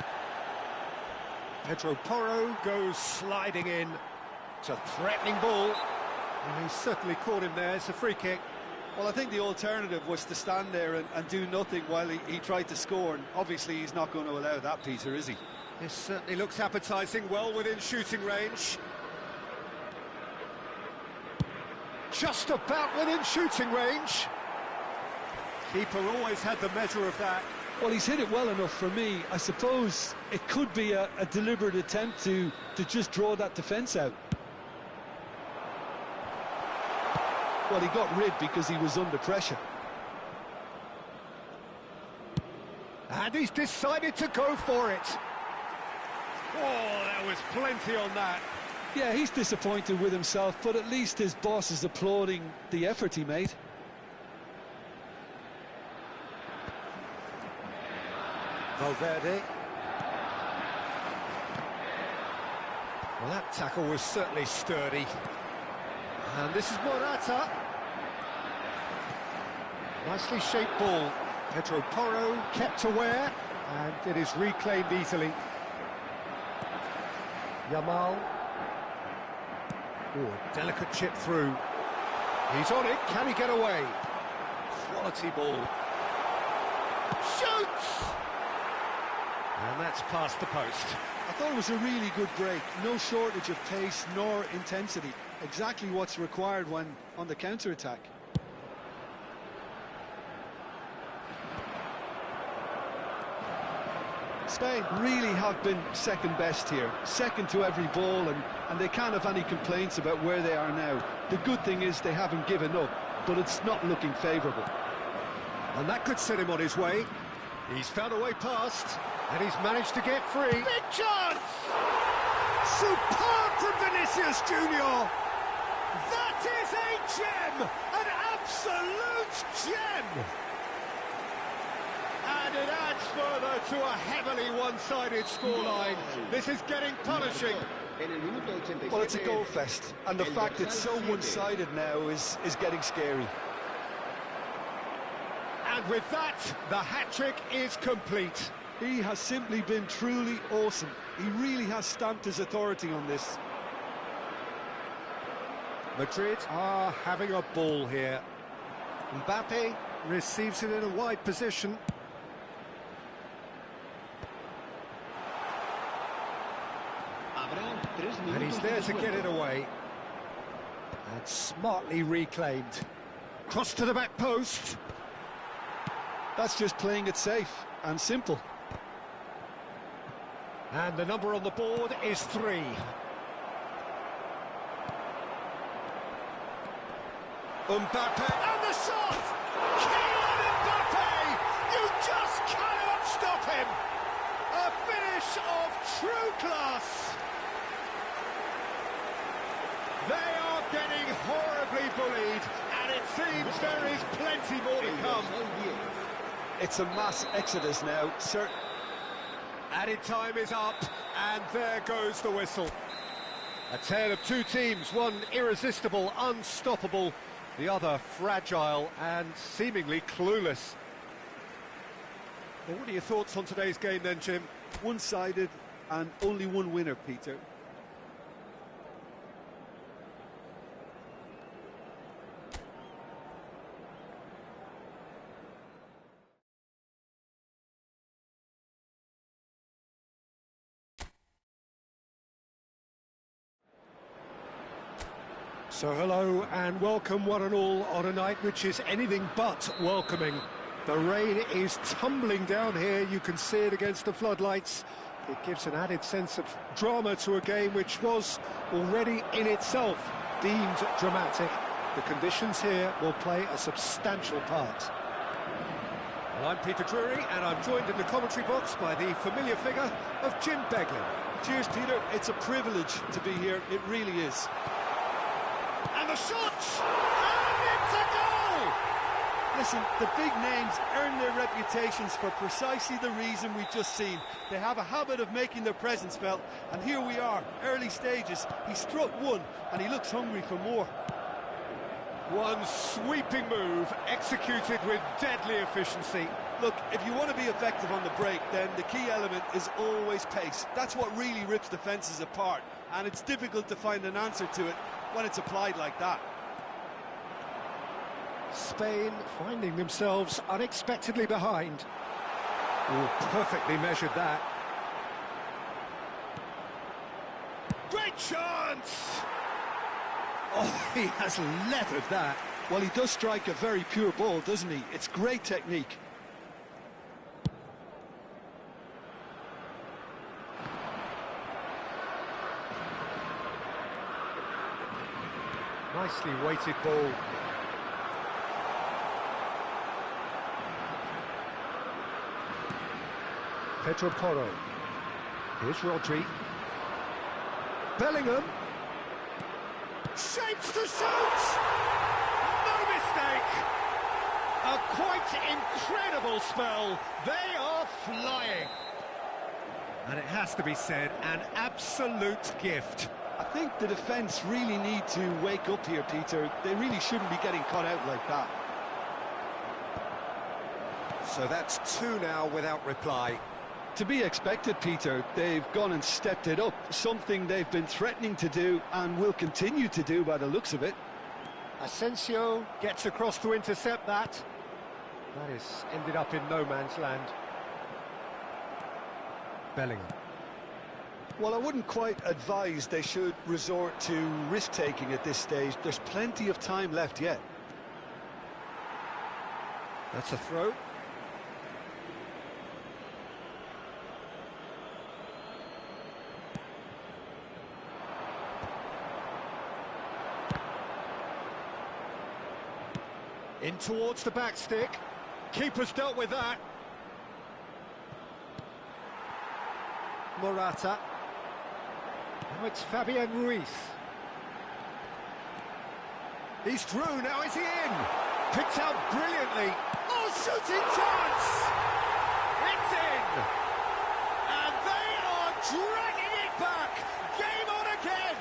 Pedro Porro goes sliding in. It's a threatening ball. And he's certainly caught him there. It's a free kick. Well, I think the alternative was to stand there and do nothing while he tried to score, and obviously he's not going to allow that, Peter, is he? This certainly looks appetising, well within shooting range. Just about within shooting range. Keeper always had the measure of that. Well, he's hit it well enough for me. I suppose it could be a deliberate attempt to just draw that defence out. Well, he got rid because he was under pressure. And he's decided to go for it. Oh, there was plenty on that. Yeah, he's disappointed with himself, but at least his boss is applauding the effort he made. Valverde. Well, that tackle was certainly sturdy. And this is Morata. Nicely shaped ball. Pedro Porro kept aware, and it is reclaimed easily. Yamal. Oh, delicate chip through. He's on it, can he get away? Quality ball. Shoots! And that's past the post. I thought it was a really good break. No shortage of pace nor intensity. Exactly what's required when on the counter-attack. Spain really have been second best here, second to every ball, and they can't have any complaints about where they are now. The good thing is they haven't given up, but it's not looking favourable. And that could set him on his way. He's found a way past, and he's managed to get free. Big chance! Superb from Vinicius Junior! That is a gem! An absolute gem! And it adds further to a heavily one-sided scoreline. This is getting punishing. Well, it's a goal fest, and the fact it's so one-sided now is getting scary. And with that, the hat-trick is complete. He has simply been truly awesome. He really has stamped his authority on this. Madrid are having a ball here. Mbappe receives it in a wide position. And he's there to get it away. And smartly reclaimed. Cross to the back post. That's just playing it safe and simple. And the number on the board is 3. Mbappe, and the shot! Kylian Mbappe! You just cannot stop him! A finish of true class! They are getting horribly bullied, and it seems there is plenty more to come. It's a mass exodus now, sir. Added time is up, and there goes the whistle. A tale of two teams, one irresistible, unstoppable, the other fragile and seemingly clueless. Well, what are your thoughts on today's game then, Jim? One-sided and only one winner, Peter. So hello and welcome one and all on a night which is anything but welcoming. The rain is tumbling down here, you can see it against the floodlights. It gives an added sense of drama to a game which was already in itself deemed dramatic. The conditions here will play a substantial part. Well, I'm Peter Drury and I'm joined in the commentary box by the familiar figure of Jim Beglin. Cheers, Peter. It's a privilege to be here, it really is. And the shot! And it's a goal! Listen, the big names earn their reputations for precisely the reason we've just seen. They have a habit of making their presence felt, and here we are, early stages. He struck one, and he looks hungry for more. One sweeping move, executed with deadly efficiency. Look, if you want to be effective on the break, then the key element is always pace. That's what really rips defences apart, and it's difficult to find an answer to it when it's applied like that. Spain finding themselves unexpectedly behind. Oh, perfectly measured that. Great chance! Oh, he has leathered that. Well, he does strike a very pure ball, doesn't he? It's great technique. Nicely weighted ball. Pedro Porro. Here's Rodri. Bellingham. Shapes to shoot! No mistake! A quite incredible spell. They are flying. And it has to be said, an absolute gift. I think the defence really need to wake up here, Peter. They really shouldn't be getting caught out like that. So that's two now without reply. To be expected, Peter. They've gone and stepped it up, something they've been threatening to do and will continue to do by the looks of it. Asensio gets across to intercept that. That has ended up in no man's land. Bellingham. Well, I wouldn't quite advise they should resort to risk-taking at this stage. There's plenty of time left yet. That's a throw. In towards the back stick. Keeper's dealt with that. Morata. Now it's Fabian Ruiz. He's through, now is he in? Picked out brilliantly. Oh, shooting chance! It's in! And they are dragging it back! Game on again!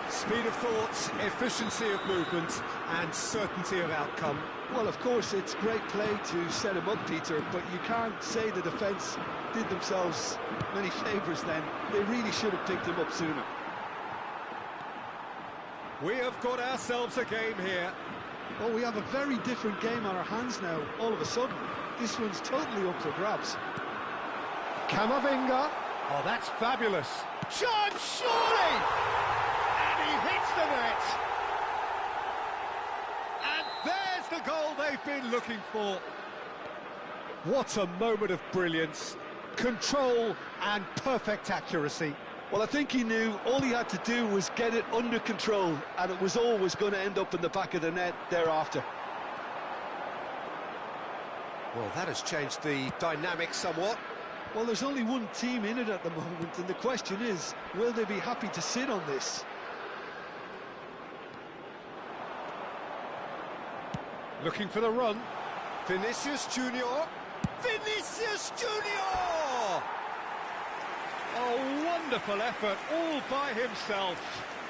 Speed of thought, efficiency of movement, and certainty of outcome. Well, of course, it's great play to set him up, Peter, but you can't say the defence did themselves many favours then. They really should have picked him up sooner. We have got ourselves a game here. Well, we have a very different game on our hands now, all of a sudden. This one's totally up for grabs. Camavinga. Oh, that's fabulous. Chance, surely! And he hits the net. And there's the goal they've been looking for. What a moment of brilliance. Control and perfect accuracy. Well, I think he knew all he had to do was get it under control, and it was always going to end up in the back of the net thereafter. Well, that has changed the dynamic somewhat. Well, there's only one team in it at the moment, and the question is, will they be happy to sit on this? Looking for the run. Vinicius Junior. Vinicius Junior! A wonderful effort, all by himself.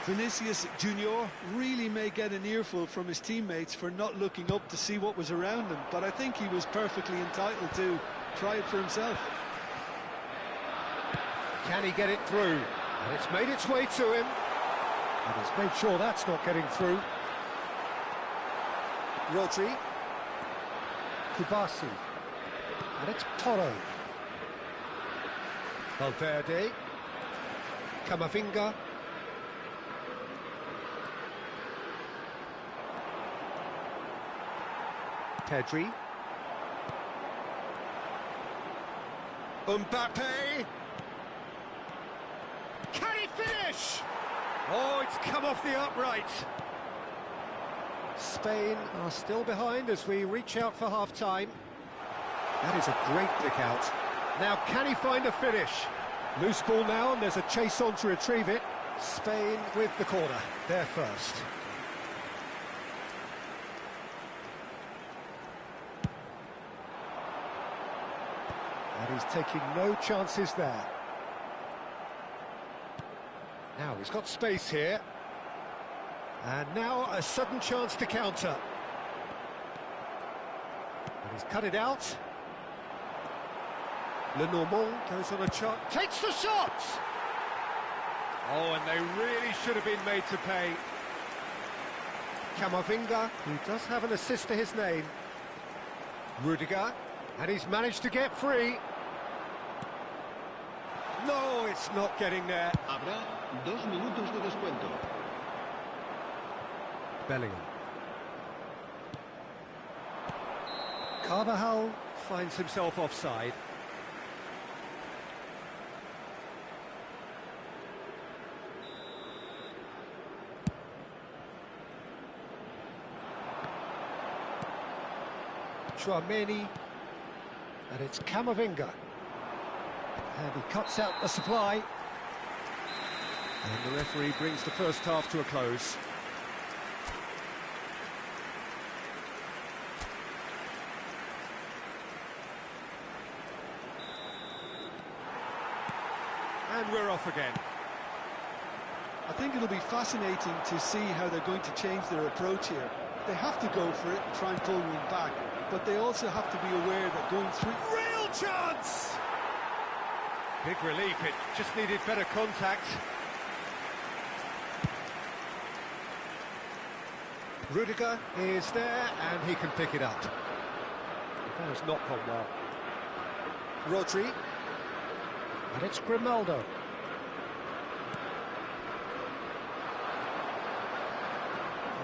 Vinicius Junior really may get an earful from his teammates for not looking up to see what was around him, but I think he was perfectly entitled to try it for himself. Can he get it through? And it's made its way to him. And he's made sure that's not getting through. Rodri. Kubasi. And it's Toro. Valverde. Camavinga. Pedri. Mbappe. Can he finish? Oh, it's come off the upright. Spain are still behind as we reach out for half-time. That is a great pick out. Now, can he find a finish? Loose ball now, and there's a chase on to retrieve it. Spain with the corner, they're first. And he's taking no chances there. Now, he's got space here. And now a sudden chance to counter. And he's cut it out. Lenormand goes on a shot, takes the shot! Oh, and they really should have been made to pay. Camavinga, who does have an assist to his name. Rudiger, and he's managed to get free. No, it's not getting there. Habrá 2 minutos de descuento. Bellingham. Carvajal finds himself offside. Chouameni, and it's Camavinga. And he cuts out the supply. And the referee brings the first half to a close. And we're off again. I think it'll be fascinating to see how they're going to change their approach here. They have to go for it and try and pull one back, but they also have to be aware that going through... Real chance! Big relief, it just needed better contact. Rudiger is there, and he can pick it up. That has not gone well. Rodri. And it's Grimaldo.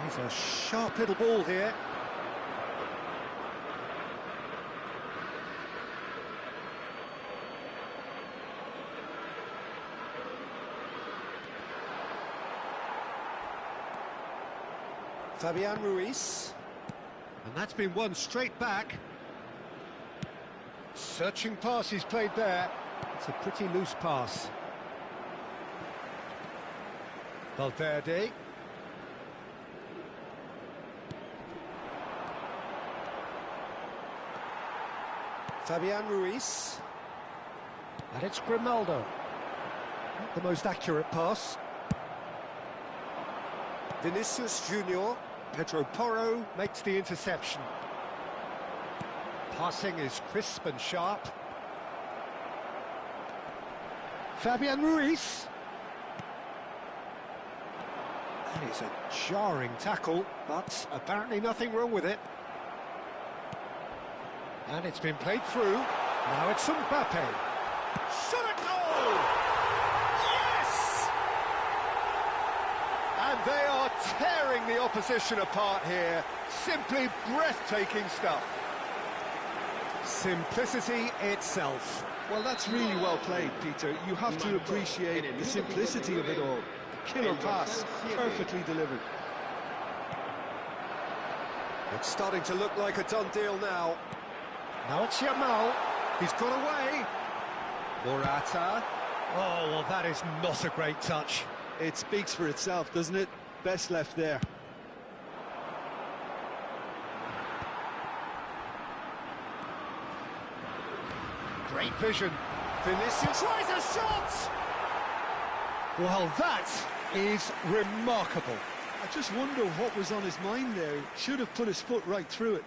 He's a sharp little ball here. Fabian Ruiz. And that's been won straight back. Searching pass he's played there. It's a pretty loose pass. Valverde. Fabian Ruiz. And it's Grimaldo. Not the most accurate pass. Vinicius Junior. Pedro Porro makes the interception. Passing is crisp and sharp. Fabian Ruiz. That is a jarring tackle, but apparently nothing wrong with it. And it's been played through. Now it's Mbappe. Shot at goal! Yes! And they are tearing the opposition apart here. Simply breathtaking stuff. Simplicity itself. Well, that's really well played, Peter. You have to appreciate the simplicity of it all. Killer pass, perfectly delivered. It's starting to look like a done deal now. Now it's Yamal. He's got away. Morata. Oh, well, that is not a great touch. It speaks for itself, doesn't it? Best left there. Great vision. Vinicius tries a shot! Well, that is remarkable. I just wonder what was on his mind there. He should have put his foot right through it.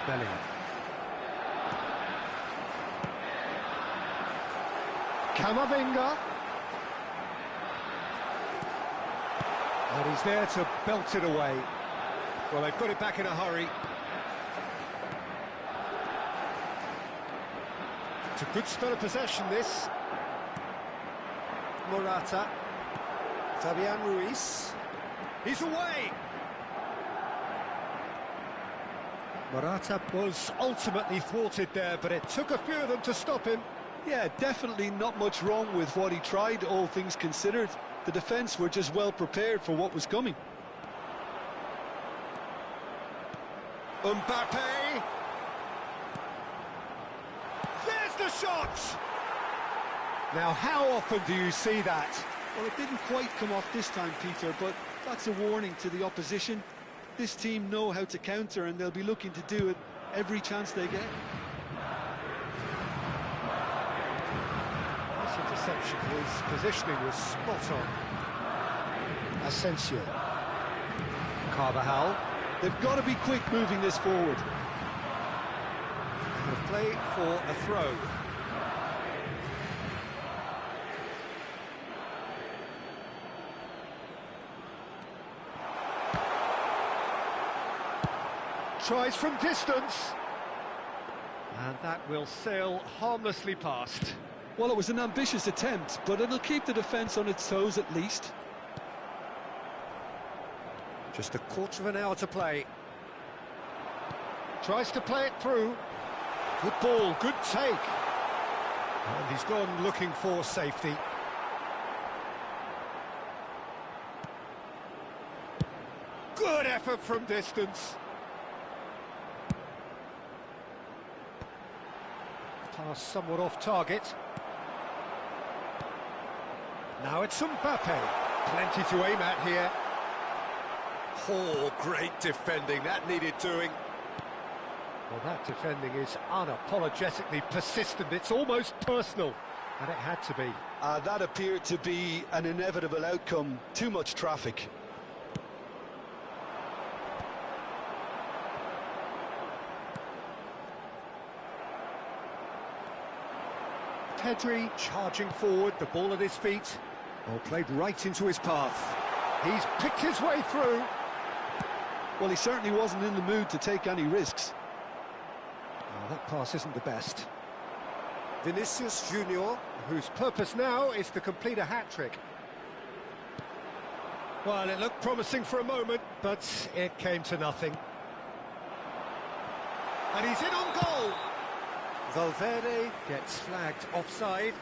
Bellingham. Camavinga. And he's there to belt it away. Well, they've got it back in a hurry. It's a good spell of possession, this. Morata. Fabian Ruiz. He's away! Morata was ultimately thwarted there, but it took a few of them to stop him. Yeah, definitely not much wrong with what he tried, all things considered. The defence were just well prepared for what was coming. Mbappe! There's the shot! Now, how often do you see that? Well, it didn't quite come off this time, Peter, but that's a warning to the opposition. This team know how to counter, and they'll be looking to do it every chance they get. This interception, his positioning was spot on. Asensio. Carvajal. They've got to be quick moving this forward. They'll play for a throw. Tries from distance. And that will sail harmlessly past. Well, it was an ambitious attempt, but it'll keep the defence on its toes at least. Just a quarter of an hour to play. Tries to play it through. Good ball, good take. And he's gone looking for safety. Good effort from distance. Pass somewhat off target. Now it's Mbappe. Plenty to aim at here. Oh, great defending. That needed doing. Well, that defending is unapologetically persistent. It's almost personal, and it had to be. That appeared to be an inevitable outcome. Too much traffic. Pedri charging forward, the ball at his feet. Well, played right into his path. He's picked his way through. Well, he certainly wasn't in the mood to take any risks. Oh, that pass isn't the best. Vinicius Junior, whose purpose now is to complete a hat-trick. Well, it looked promising for a moment, but it came to nothing. And he's in on goal! Valverde gets flagged offside.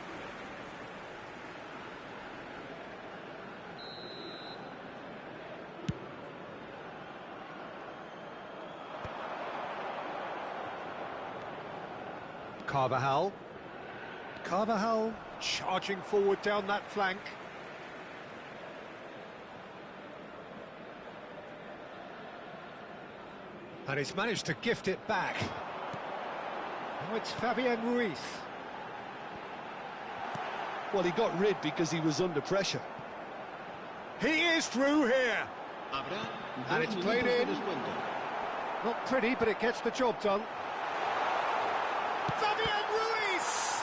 Carvajal charging forward down that flank. And he's managed to gift it back. Now it's Fabian Ruiz. Well, he got rid because he was under pressure. He is through here. And it's played in. Not pretty, but it gets the job done. Fabian Ruiz!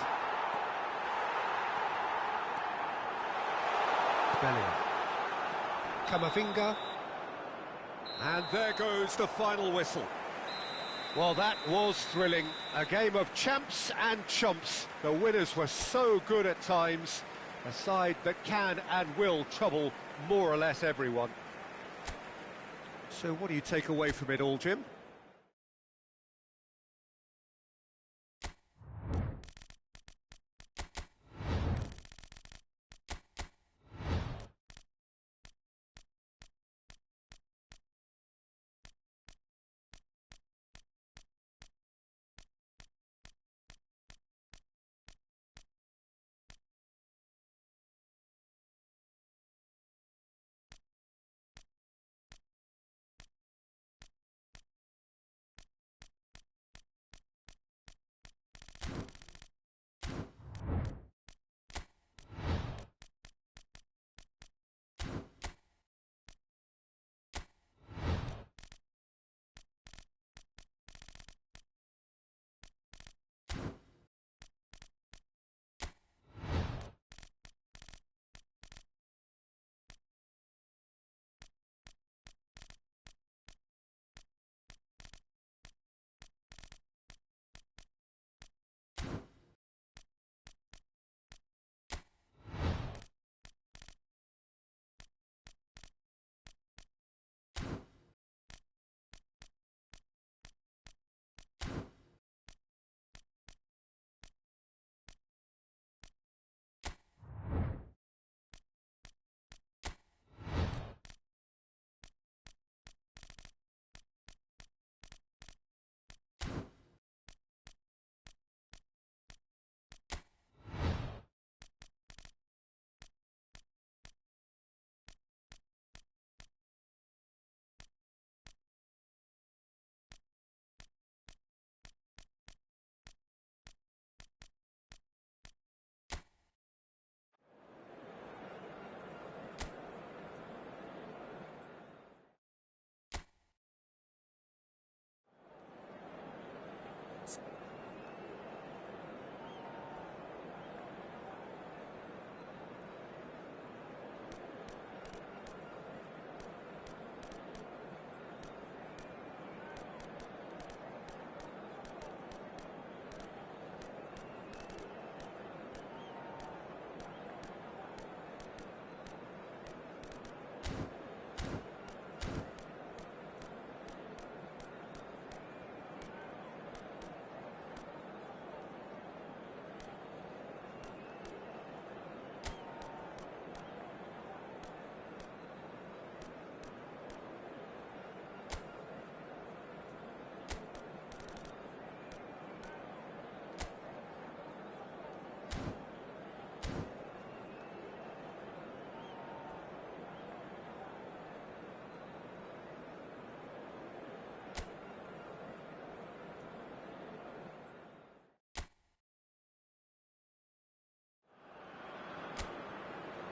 Bellingham. Camavinga. And there goes the final whistle. Well, that was thrilling. A game of champs and chumps. The winners were so good at times. A side that can and will trouble more or less everyone. So what do you take away from it all, Jim?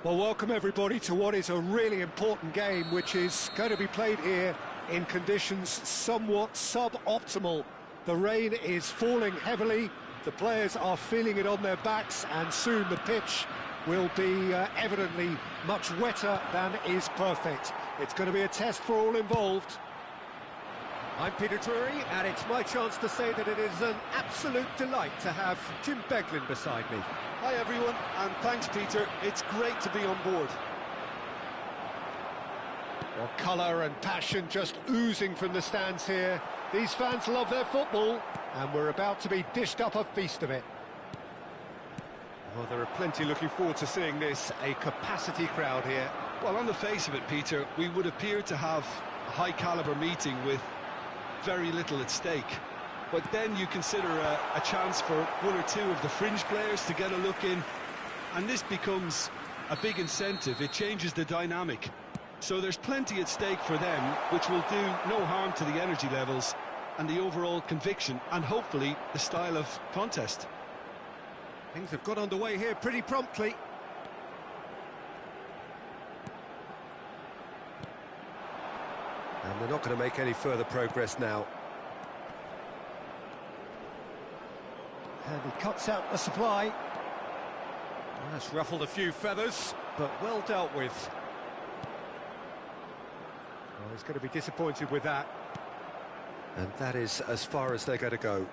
Well, welcome everybody to what is a really important game, which is going to be played here in conditions somewhat suboptimal. The rain is falling heavily, the players are feeling it on their backs, and soon the pitch will be evidently much wetter than is perfect. It's going to be a test for all involved. I'm Peter Drury, and it's my chance to say that it is an absolute delight to have Jim Beglin beside me. Hi everyone, and thanks Peter, it's great to be on board. Well, colour and passion just oozing from the stands here. These fans love their football, and we're about to be dished up a feast of it. Well, there are plenty looking forward to seeing this, a capacity crowd here. Well, on the face of it, Peter, we would appear to have a high-caliber meeting with very little at stake. But then you consider a chance for one or two of the fringe players to get a look in, and this becomes a big incentive. It changes the dynamic. So there's plenty at stake for them, which will do no harm to the energy levels and the overall conviction, and hopefully the style of contest. Things have got underway here pretty promptly. And they're not going to make any further progress now. And he cuts out the supply. Well, that's ruffled a few feathers, but well dealt with. Well, he's going to be disappointed with that. And that is as far as they're going to go.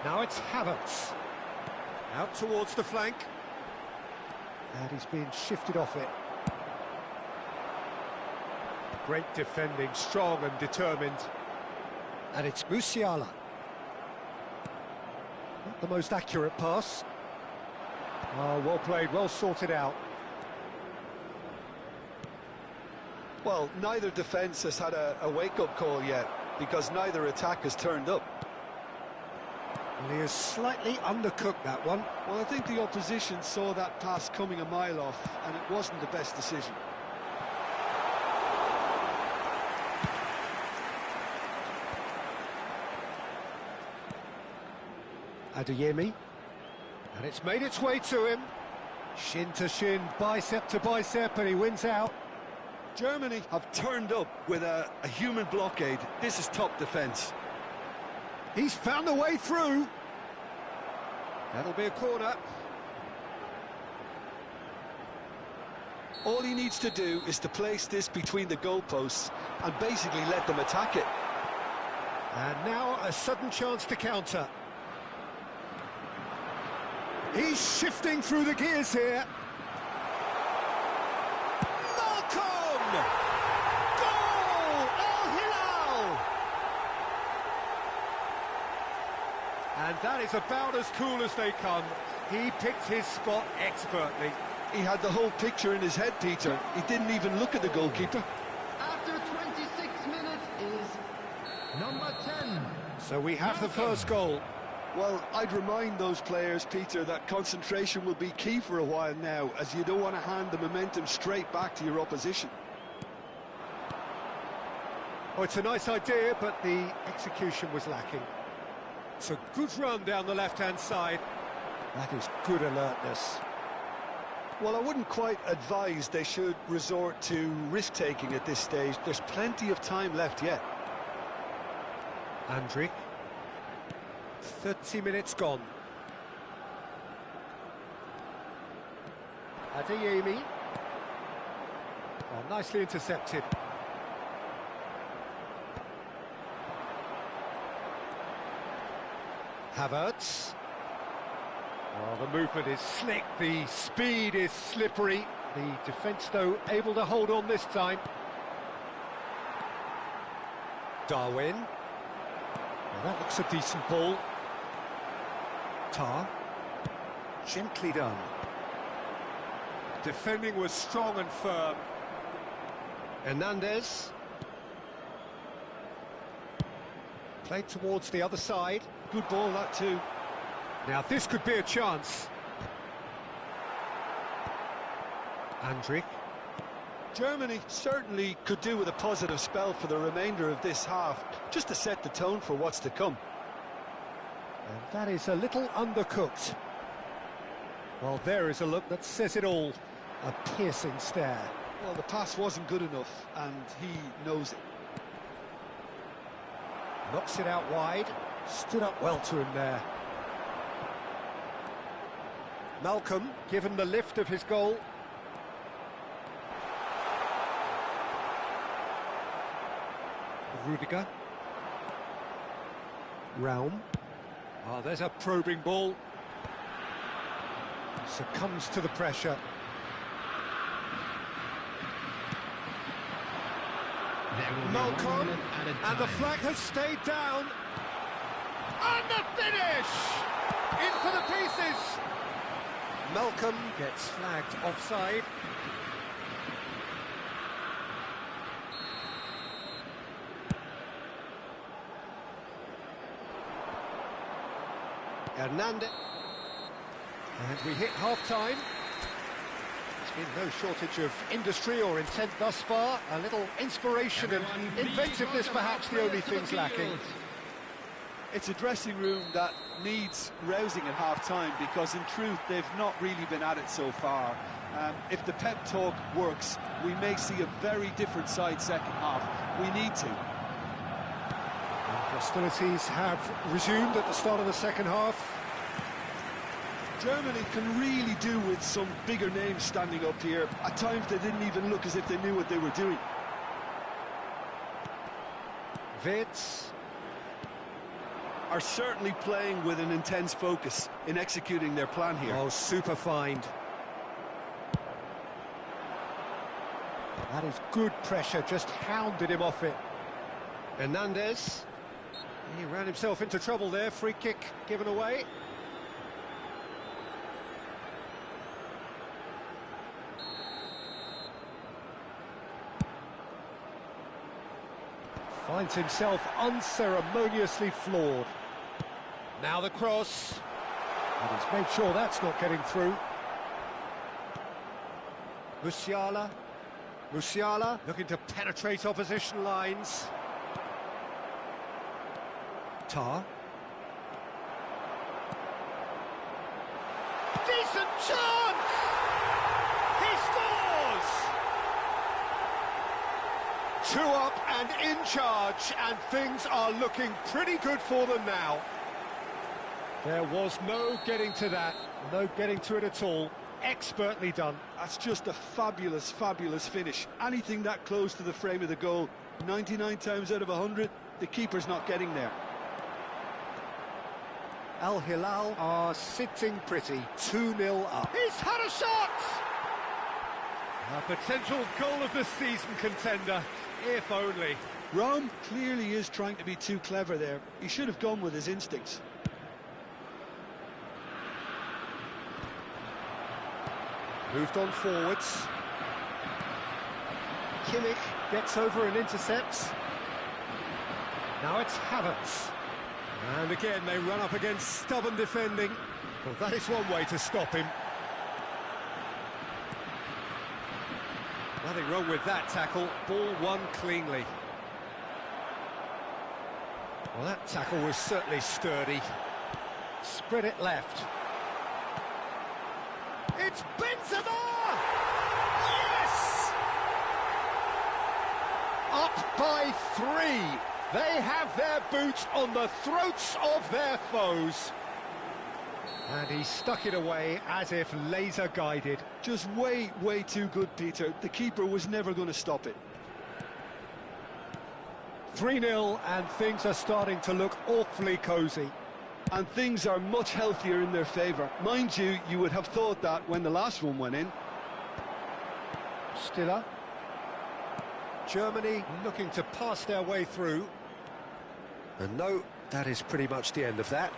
Now it's Havertz. Out towards the flank. And he's being shifted off it. Great defending, strong and determined. And it's Musiala. Not the most accurate pass. Oh, well played, well sorted out. Well, neither defence has had a wake-up call yet, because neither attack has turned up. Well, he has slightly undercooked that one. Well, I think the opposition saw that pass coming a mile off, and it wasn't the best decision. Adeyemi, and it's made its way to him. Shin to shin, bicep to bicep, and he wins out. Germany have turned up with a human blockade. This is top defence. He's found a way through. That'll be a corner. All he needs to do is to place this between the goalposts and basically let them attack it. And now a sudden chance to counter. He's shifting through the gears here. Malcolm! Goal! Al Hilal! And that is about as cool as they come. He picked his spot expertly. He had the whole picture in his head, Peter. He didn't even look at the goalkeeper. After 26 minutes is number 10. So we have the first goal. Well, I'd remind those players, Peter, that concentration will be key for a while now, as you don't want to hand the momentum straight back to your opposition. Oh, it's a nice idea, but the execution was lacking. It's a good run down the left-hand side. That is good alertness. Well, I wouldn't quite advise they should resort to risk-taking at this stage. There's plenty of time left yet. Andrick. 30 minutes gone. Adeyemi. Oh, nicely intercepted. Havertz. Oh, the movement is slick, the speed is slippery. The defence, though, able to hold on this time. Darwin. Well, that looks a decent ball. Tar. Gently done. Defending was strong and firm. Hernandez. Played towards the other side. Good ball, that too. Now this could be a chance. Andrick. Germany certainly could do with a positive spell for the remainder of this half, just to set the tone for what's to come. And that is a little undercooked. Well, there is a look that says it all. A piercing stare. Well, the pass wasn't good enough, and he knows it. Knocks it out wide. Stood up well to him there. Malcolm, given the lift of his goal. Rudiger. Raum. Oh, there's a probing ball. Succumbs to the pressure. Malcolm, and the flag has stayed down. And the finish! In for the pieces! Malcolm gets flagged offside. Hernandez. And we hit half-time. There's been no shortage of industry or intent thus far. A little inspiration and inventiveness, perhaps the only things lacking. It's a dressing room that needs rousing at half-time, because in truth they've not really been at it so far. If the pep talk works, we may see a very different side second half. We need to. Hostilities have resumed at the start of the second half. Germany can really do with some bigger names standing up here. At times they didn't even look as if they knew what they were doing. Wirtz are certainly playing with an intense focus in executing their plan here. Oh, super find. That is good pressure, just hounded him off it. Hernandez. He ran himself into trouble there, free kick given away. Finds himself unceremoniously floored. Now the cross. And he's made sure that's not getting through. Musiala. Musiala looking to penetrate opposition lines. Tar. Decent chance! He scores! 2 up and in charge, and things are looking pretty good for them now. There was no getting to that, no getting to it at all. Expertly done. That's just a fabulous, fabulous finish. Anything that close to the frame of the goal, 99 times out of 100, the keeper's not getting there. Al Hilal are sitting pretty, 2-0 up. He's had a shot! A potential goal of the season contender, if only. Raum clearly is trying to be too clever there. He should have gone with his instincts. Moved on forwards. Kimmich gets over and intercepts. Now it's Havertz. And again, they run up against stubborn defending. Well, that is one way to stop him. Nothing wrong with that tackle. Ball won cleanly. Well, that tackle was certainly sturdy. Spread it left. It's Benzema! Yes! Up by 3. They have their boots on the throats of their foes. And he stuck it away as if laser-guided. Just way, way too good, Peter. The keeper was never going to stop it. 3-0, and things are starting to look awfully cosy. And things are much healthier in their favour. Mind you, you would have thought that when the last one went in. Stiller. Germany looking to pass their way through. And no, that is pretty much the end of that.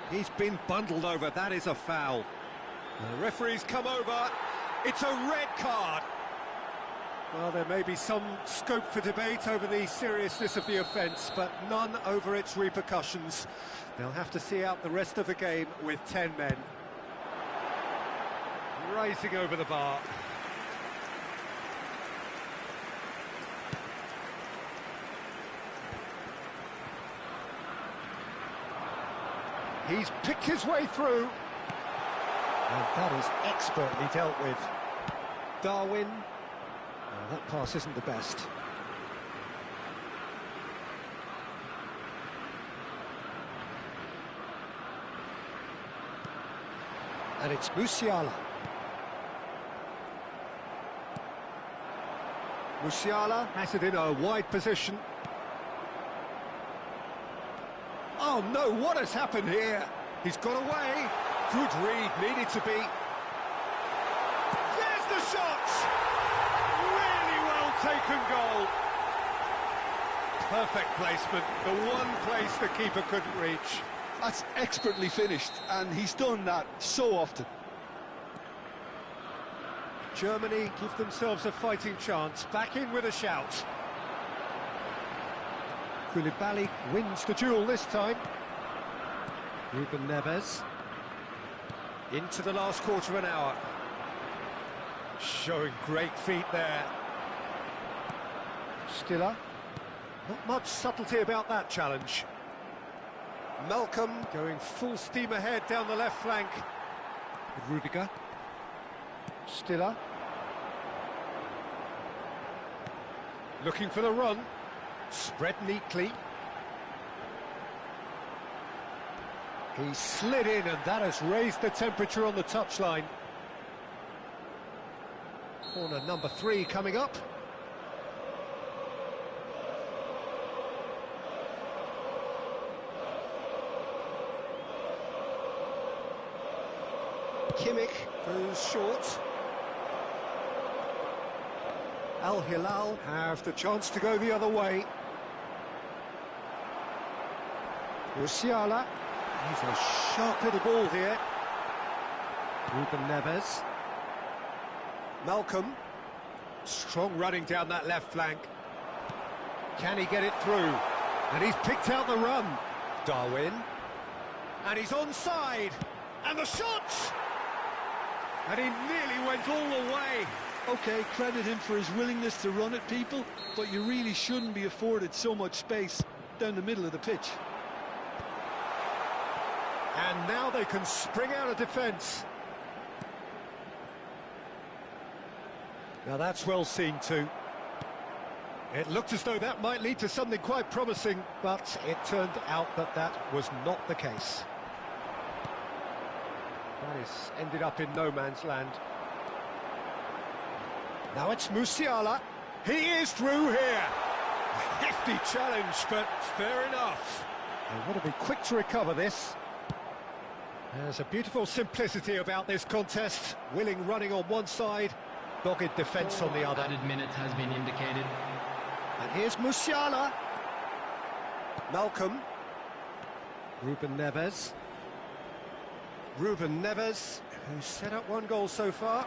He's been bundled over, that is a foul. The referee's come over, it's a red card. Well, there may be some scope for debate over the seriousness of the offence, but none over its repercussions. They'll have to see out the rest of the game with 10 men. Rising over the bar. He's picked his way through. And that is expertly dealt with. Darwin. Oh, that pass isn't the best. And it's Musiala. Musiala has it in a wide position. Oh no, what has happened here? He's got away. Good read, needed to be. There's the shot! Really well taken goal. Perfect placement, the one place the keeper couldn't reach. That's expertly finished, and he's done that so often. Germany give themselves a fighting chance, back in with a shout. Koulibaly wins the duel this time. Ruben Neves. Into the last quarter of an hour. Showing great feet there. Stiller. Not much subtlety about that challenge. Malcolm going full steam ahead down the left flank. Rudiger. Stiller. Looking for the run. Spread neatly. He slid in, and that has raised the temperature on the touchline. Corner number 3 coming up. Kimmich goes short. Al Hilal have the chance to go the other way. Musiala. He's a sharp little ball here. Ruben Neves. Malcolm. Strong running down that left flank. Can he get it through? And he's picked out the run. Darwin. And he's onside. And the shot! And he nearly went all the way. OK, credit him for his willingness to run at people, but you really shouldn't be afforded so much space down the middle of the pitch. And now they can spring out of defence. Now that's well seen too. It looked as though that might lead to something quite promising, but it turned out that that was not the case. That is ended up in no man's land. Now it's Musiala. He is through here. A hefty challenge, but fair enough. They want to be quick to recover this. There's a beautiful simplicity about this contest. Willing running on one side, dogged defence on the other. Added minutes has been indicated. And here's Musiala. Malcolm. Ruben Neves. Ruben Neves, who's set up one goal so far.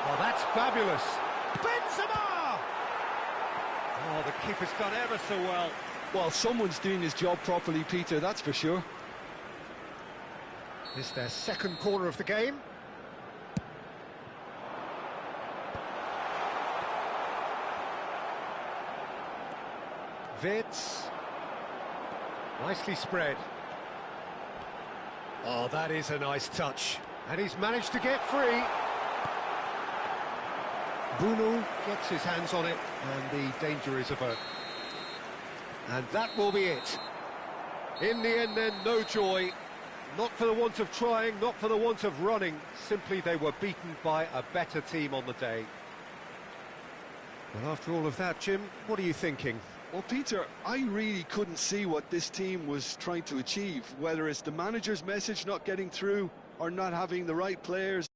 Oh, that's fabulous. Benzema! Oh, the keeper's done ever so well. Well, someone's doing his job properly, Peter, that's for sure. This is their second corner of the game. Vids. Nicely spread. Oh, that is a nice touch. And he's managed to get free. Bruno gets his hands on it, and the danger is averted. And that will be it. In the end, then, no joy. Not for the want of trying, not for the want of running. Simply they were beaten by a better team on the day. Well, after all of that, Jim, what are you thinking? Well, Peter, I really couldn't see what this team was trying to achieve, whether it's the manager's message not getting through or not having the right players.